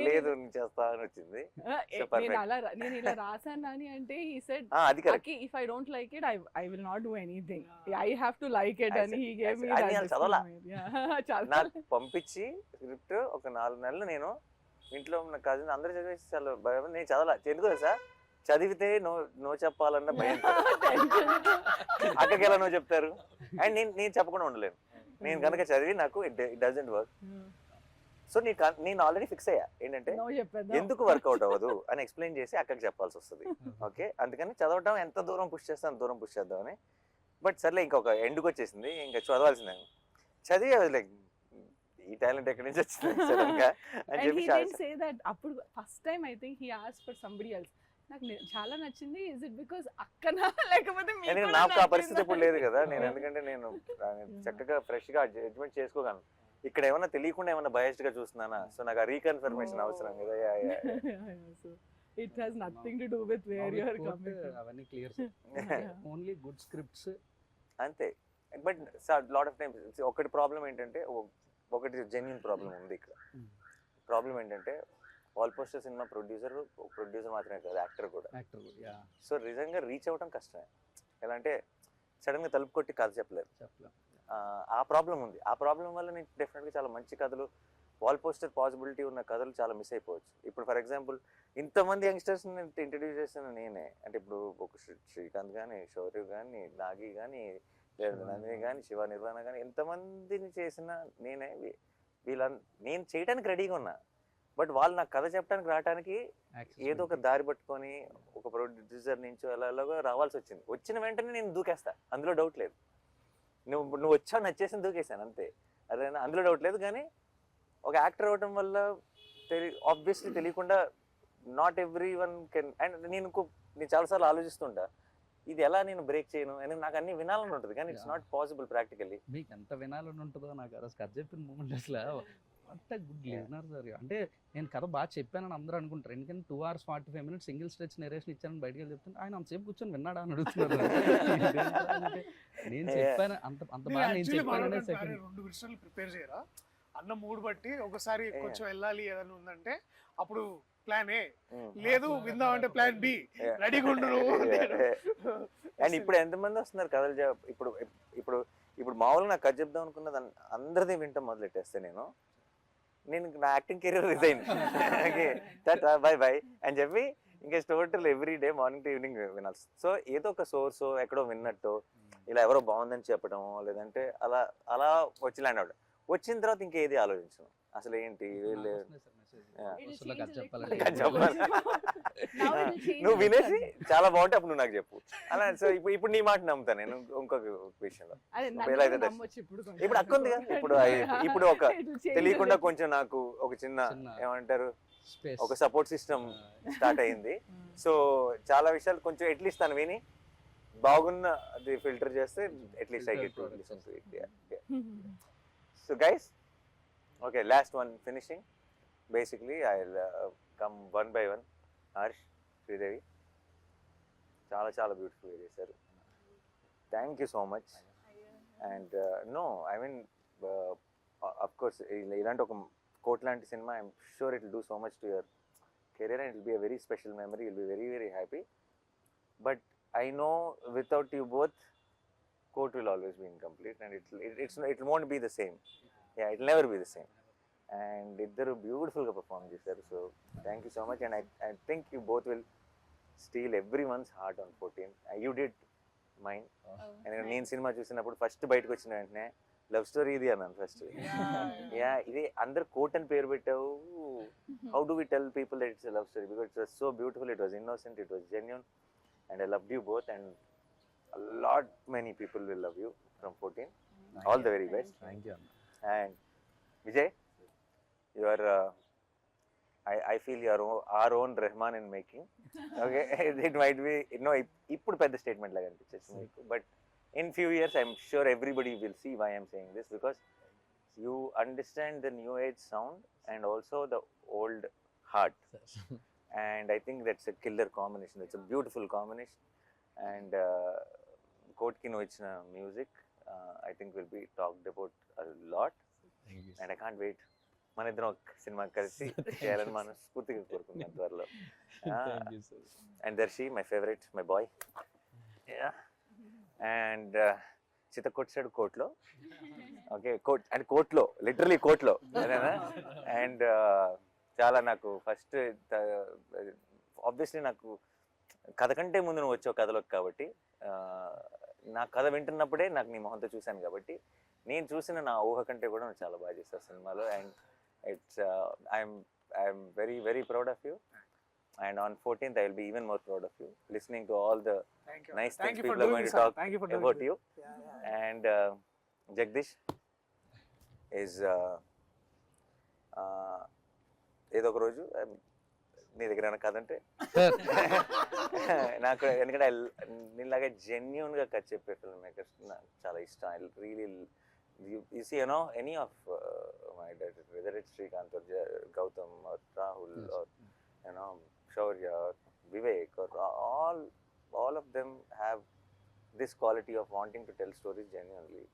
లేదు నేను చేస్తా అని వచ్చింది. So perfect. నేను ఇలా రాసాను అని అంటే he said అది correct. Aki, if I don't like it, I will not do anything. I have to like it, I and said- he gave I me said, that. అది నేను చదవలా. చాలా నాకు పంపించి స్క్రిప్ట్ ఒక 4 నెలలు నేను ఇంట్లో ఉన్న కజిన్ అందరూ చదివేసి చాలా భయం. నేను చదవాలా ఎందుకు తెలుసా, చదివితే నో చెప్పాలన్న భయం. అక్కకి ఎలా నో చెప్తారు, అండ్ నేను చెప్పకుండా ఉండలేను. నేను కనుక చదివి నాకు ఇట్ డజంట్ వర్క్. సో నేను ఆల్రెడీ ఫిక్స్ అయ్యా ఏంటంటే No చెప్పేద్దాం. ఎందుకు వర్కౌట్ అవ్వదు అని ఎక్స్ప్లెయిన్ చేసి అక్కకి చెప్పాల్సి వస్తుంది. ఓకే, అందుకని చదవటం ఎంత దూరం పుష్ చేస్తే అంత దూరం పుష్ చేద్దామని. బట్ సర్లే ఇంకొక ఎండ్కి వచ్చేసింది, ఇంకా చదవాల్సిందే. చదివి లైక్ ఈ టాలెంట్ ఎక్కడి నుంచి వచ్చింది సడన్ గా అని And చెప్పి he didn't say that. అప్పుడు first time I think he asked for somebody else. నాకు చాలా నచ్చింది. Is it because అక్కనా లేకపోతే మీకు ఎందుకంటే కూడా నాకు ఆ పరిస్థితి నచ్చిందా? ఇప్పుడు లేదు కదా. నేను ఎందుకంటే నేను చక్కగా ఫ్రెష్ గా జడ్జ్మెంట్ చేసుకోగలను. ఇక్కడ ఏమన్నా తెలియకుండా ఏమన్నా బయాస్డ్ గా చూస్తున్నానా, సో నాకు ఆ రీకన్ఫర్మేషన్ అవసరం కదా. So, it has nothing to do with where you are coming from. అవన్నీ clear. Yeah. Only good scripts. అంతే. బట్ లాట్ ఆఫ్ టైమ్స్ ఒకటి ప్రాబ్లం ఏంటంటే, ఒకటి జెన్యున్ ప్రాబ్లం ఉంది ఇక్కడ. ప్రాబ్లం ఏంటంటే ఆల్ పోస్టర్ సినిమా ప్రొడ్యూసర్ మాత్రమే కాదు, యాక్టర్ కూడా. యాక్టర్ యా సో నిజంగా రీచ్ అవ్వడం కష్టమే. ఎలా అంటే సడన్గా తలుపు కొట్టి కథ చెప్పలేదు. చెప్పలేం. ఆ ప్రాబ్లం ఉంది. ఆ ప్రాబ్లం వల్ల నేను డెఫినెట్గా చాలా మంచి కథలు, వాల్ పోస్టర్ పాసిబిలిటీ ఉన్న కథలు చాలా మిస్ అయిపోవచ్చు. ఇప్పుడు ఫర్ ఎగ్జాంపుల్ ఇంతమంది యంగ్స్టర్స్ ఇంట్రడ్యూస్ చేసిన నేనే. అంటే ఇప్పుడు ఒక శ్రీకాంత్ కానీ, శౌర్య కానీ, నాగి కానీ, నందిని కానీ, శివ నిర్వాణ కానీ, ఎంతమందిని చేసిన నేనే. నేను చేయడానికి రెడీగా ఉన్నా, బట్ వాళ్ళు నాకు కథ చెప్పడానికి రావడానికి ఏదో ఒక దారి పట్టుకొని ఒక ప్రొడ్యూసర్ నుంచి ఎలాగో రావాల్సి వచ్చింది. వచ్చిన వెంటనే నేను దూకేస్తా, అందులో డౌట్ లేదు. నువ్వు వచ్చావు నచ్చేసి దూకేసాను అంతే. అదే అందులో డౌట్ లేదు. కానీ ఒక యాక్టర్ అవ్వటం వల్ల ఆబ్వియస్లీ తెలియకుండా not every one can. And నేను చాలాసార్లు ఆలోచిస్తుంటా ఇది ఎలా నేను బ్రేక్ చేయను అని. నాకు అన్ని వినాలని ఉంటుంది కానీ ఇట్స్ నాట్ పాసిబుల్ ప్రాక్టికల్లీ. మీకు ఎంత వినాలని ఉంటుందో నాకు అసలు కథ చెప్పిన మూమెంట్ అసలు అంత గుడ్ లిజనర్ సార్. అంటే నేను కథ బాగా చెప్పానని అందరూ అనుకుంటారు. ఎందుకంటే 2 hours 45 minutes single stretch narration ఇచ్చానని బయటకు వెళ్ళి చెప్తుంటే ఆయన అంతసేపు కూర్చొని విన్నాడా అని అడుగుతున్నారు. నేను చెప్పాను అంత బాగా నేను చెప్పాననే సెకండ్ 2 విషయాలు ప్రిపేర్ చేయరా అన్న మూడ్ బట్టి. ఒకసారి కొంచెం వెళ్ళాలి ఏదైనా ఉందంటే అప్పుడు ప్లాన్ ఏ, లేదు విందామంటే ప్లాన్ బి, రెడీగా ఉండు. అండ్ ఇప్పుడు ఎంతమంది వస్తున్నారు కథలు ఇప్పుడు ఇప్పుడు ఇప్పుడు మామూలుగా నాకు కథ చెప్దాం అనుకున్నది అందరిది వింటాం మొదలెట్టేస్తే నేను నా acting career resign bye bye అని చెప్పి ఇంకా total every day morning to evening వినాల్సి. సో ఏదో ఒక సోర్స్ ఎక్కడో విన్నట్టు ఇలా ఎవరో బాగుందని చెప్పడం, లేదంటే అలా అలా వచ్చి ల్యాండ్ అవడం. వచ్చిన తర్వాత ఇంకేది ఆలోచించను అసలు. ఏంటి నువ్వు వినేసి చాలా బాగుంటే అప్పుడు నువ్వు నాకు చెప్పు అలా. సో ఇప్పుడు నీ మాట నమ్ముతాను నేను. ఇంకొక విషయంలో ఇప్పుడు అక్క ఉంది కదా, ఇప్పుడు ఒక తెలియకుండా కొంచెం నాకు ఒక చిన్న ఏమంటారు ఒక సపోర్ట్ సిస్టమ్ స్టార్ట్ అయింది. సో చాలా విషయాలు కొంచెం అట్లీస్ట్ తను విని బాగున్న అది ఫిల్టర్ చేస్తే at least I get to listen to it. So guys, okay, last one finishing. Basically, I'll come one by one. Harsh, Sridevi, చాలా బ్యూటిఫుల్ చేశారు. Thank you so much. And no I mean of course ఇలాంటి ఒక coat లాంటి cinema I'm sure it will do so much to your career and it will be a very special memory. Will be very very happy. But I know without you both coat will always be incomplete and it won't be the same. Yeah, it will never be the same. And ఇద్దరు బ్యూటిఫుల్గా perform చేశారు. So thank you so much. And I think you both will steel every once heart on 14. You did mind. ఎందుకంటే నేను cinema చూసినప్పుడు first బయటకు వచ్చిన వెంటనే love story ఇది అన్నాను ఫస్ట్. యా, ఇది అందరు కోట్ అని పేరు పెట్టావు. How do we tell people that it's love story? Because it was so beautiful, it was innocent, it was genuine, and I loved you both. And many people will love you from 14. All the very best. Thank you. And Vijay, you are I feel you are our own Rahman in making. Okay. It might be ఇప్పుడు పెద్ద statement లాగా అనిపించేస్తుంది మీకు, but in few years I'm sure everybody will see why I'm saying this, because you understand the new age sound and also the old heart. And I think that's a killer combination. It's a beautiful combination. And కోట్కి నువ్వు ఇచ్చిన music, I think will be talked about a lot and I can't wait మన ఇద్దరం ఒక cinema కలిసి చేయాలని మనం స్ఫూర్తిగా కోరుకుంటాం త్వరలో. And Darshi my favourite, my boy. And చిత్తకోట్ సైడ్ కోట్లో, ఓకే, కోట్ అండ్ కోట్లో, లిటరలీ కోట్లో, అదేనా. అండ్ చాలా నాకు ఫస్ట్ ఆబ్వియస్లీ నాకు కథ కంటే ముందు నువ్వు వచ్చావు కథలోకి కాబట్టి, నా కథ వింటున్నప్పుడే నాకు నీ మొహంతో చూశాను కాబట్టి నేను చూసిన నా ఊహ కంటే కూడా నువ్వు చాలా బాగా చేస్తావు సినిమాలో. And it's I'm very very proud of you. And on 14th, I will be even more proud of you, listening to all the nice things people are going to talk about you. And Jagdish is ఏదో ఒక రోజు నీ దగ్గర ఏమైనా కథ అంటే నాకు, ఎందుకంటే నీలాగా జెన్యున్గా కథ చెప్పే ఫిల్మ్ మేకర్స్ నాకు చాలా ఇష్టం. I really you see, you know, any of my directors, whether it's Srikanth or Gautam or Rahul or, you know, Shaurya or Vivek, or all of them have this quality of wanting to tell stories genuinely.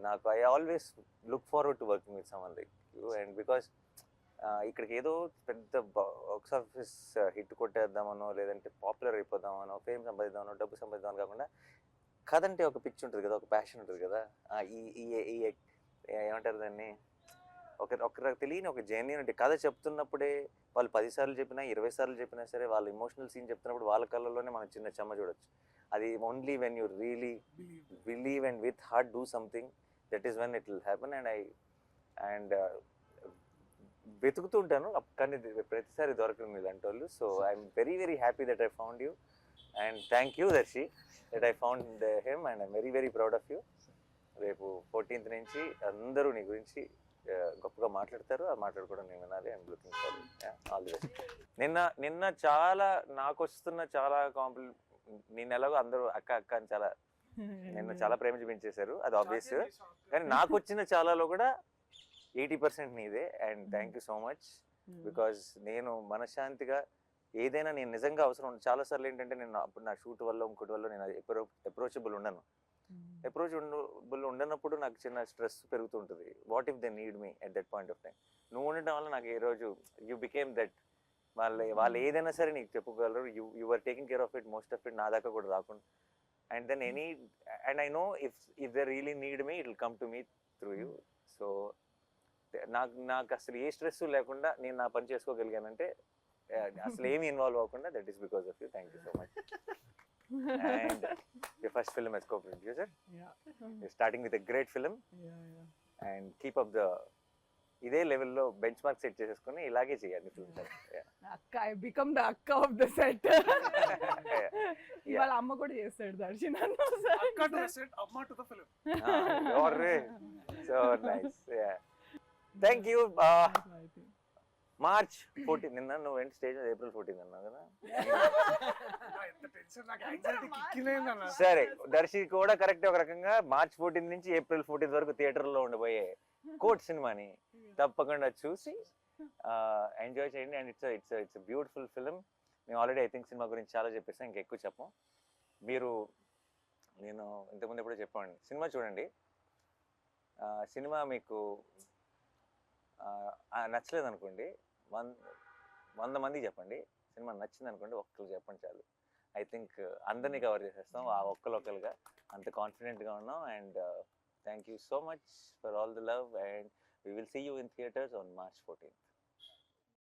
నాకు I always look forward to working with someone like you, and because ఇక్కడికి ఏదో పెద్ద box office hit కొట్టేద్దామనో, లేదంటే popular అయిపోదామనో, fame సంపాదిద్దామనో, డబ్బు సంపాదిద్దామని కాకుండా కథ అంటే ఒక పిచ్చి ఉంటుంది కదా, ఒక ప్యాషన్ ఉంటుంది కదా. ఈ ఏమంటారు దాన్ని, ఒక తెలియని ఒక జెన్యూనిటీ. కథ చెప్తున్నప్పుడే వాళ్ళు 10 సార్లు చెప్పినా 20 సార్లు చెప్పినా సరే, వాళ్ళ ఇమోషనల్ సీన్ చెప్తున్నప్పుడు వాళ్ళ కళ్ళల్లోనే మనం చిన్న చెమ్మ చూడొచ్చు. అది only when you really believe and with heart do something, that is when it will happen. And వెతుకుతూ ఉంటాను కానీ ప్రతిసారి దొరకదు ఇలాంటి వాళ్ళు. So I'm very very happy that I found you, and thank you Darshi that I found him, and I'm very very proud of you. రేపు 14th నుంచి అందరూ నీ గురించి గొప్పగా మాట్లాడతారు, ఆ మాట్లాడుకోవడం నేను వినాలి. I'm looking forward. All the best. నిన్న చాలా నాకు వస్తున్న చాలా నేను ఎలాగో అందరూ అక్క అక్క అని చాలా నిన్న చాలా ప్రేమ చూపించేశారు, అది ఆబ్వియస్. కానీ నాకు వచ్చిన చాలాలో కూడా 80% నీదే. And thank you so much, because నేను మనశ్శాంతిగా ఏదైనా నేను నిజంగా అవసరం చాలాసార్లు ఏంటంటే నేను అప్పుడు నా షూట్ వల్ల ఇంకోటి వల్ల నేను అప్రోచబుల్ ఉండను. అప్రోచబుల్ ఉండనప్పుడు నాకు చిన్న స్ట్రెస్ పెరుగుతుంటుంది. What if they need me at that point of time. నువ్వు ఉండటం వల్ల నాకు ఏ రోజు యూ బికేమ్ దట్. వాళ్ళు ఏదైనా సరే నీకు చెప్పుకోగలరు. You are taking care of it, most of it నా దాకా కూడా రాకుండా. And then and I know if they really need me, it will come to me through you. So నాకు అసలు ఏ స్ట్రెస్ లేకుండా నేను నా పని చేసుకోగలిగానంటే, అసలు ఏమి ఇన్వాల్వ్ అవ్వకుండా, that is because of you. Thank you so much. And your first film as co-producer, you're starting with a great film, and keep up the ఇదే లెవెల్లో బెంచ్ మార్క్ సెట్ చేసేసుకుని ఇలాగే చేయాలి ఫిల్మ్స్. అక్క ఐ బికమ్ ద అక్క of the set. వాళ్ళ అమ్మ కూడా చేస్తాడు దర్శి నన్ను. అమ్మ to the film. So nice. Thank you. March 14 నిన్న నువ్వు ఏంటి స్టేజ్ April 14 అన్నావు కదా. సరే, దర్శి కూడా కరెక్ట్. ఒక రకంగా March 14 నుంచి April 14 వరకు థియేటర్లో ఉండబోయే కోట్ సినిమాని తప్పకుండా చూసి ఎంజాయ్ చేయండి. And it's beautiful film. మేము ఆల్రెడీ ఐ థింక్ సినిమా గురించి చాలా చెప్పేసాం, ఇంకా ఎక్కువ చెప్పం. నేను ఇంతకుముందు ఎప్పుడో చెప్పండి, సినిమా చూడండి. సినిమా మీకు నచ్చలేదు అనుకోండి, 100 మందికి చెప్పండి. సినిమా నచ్చింది అనుకోండి, ఒక్కరు చెప్పండి చాలు. ఐ థింక్ అందరినీ కవర్ చేసేస్తాం ఆ ఒక్కరుగా, అంత కాన్ఫిడెంట్గా ఉన్నాం. And thank you so much for all the love, and we will see you in theaters on March 14th.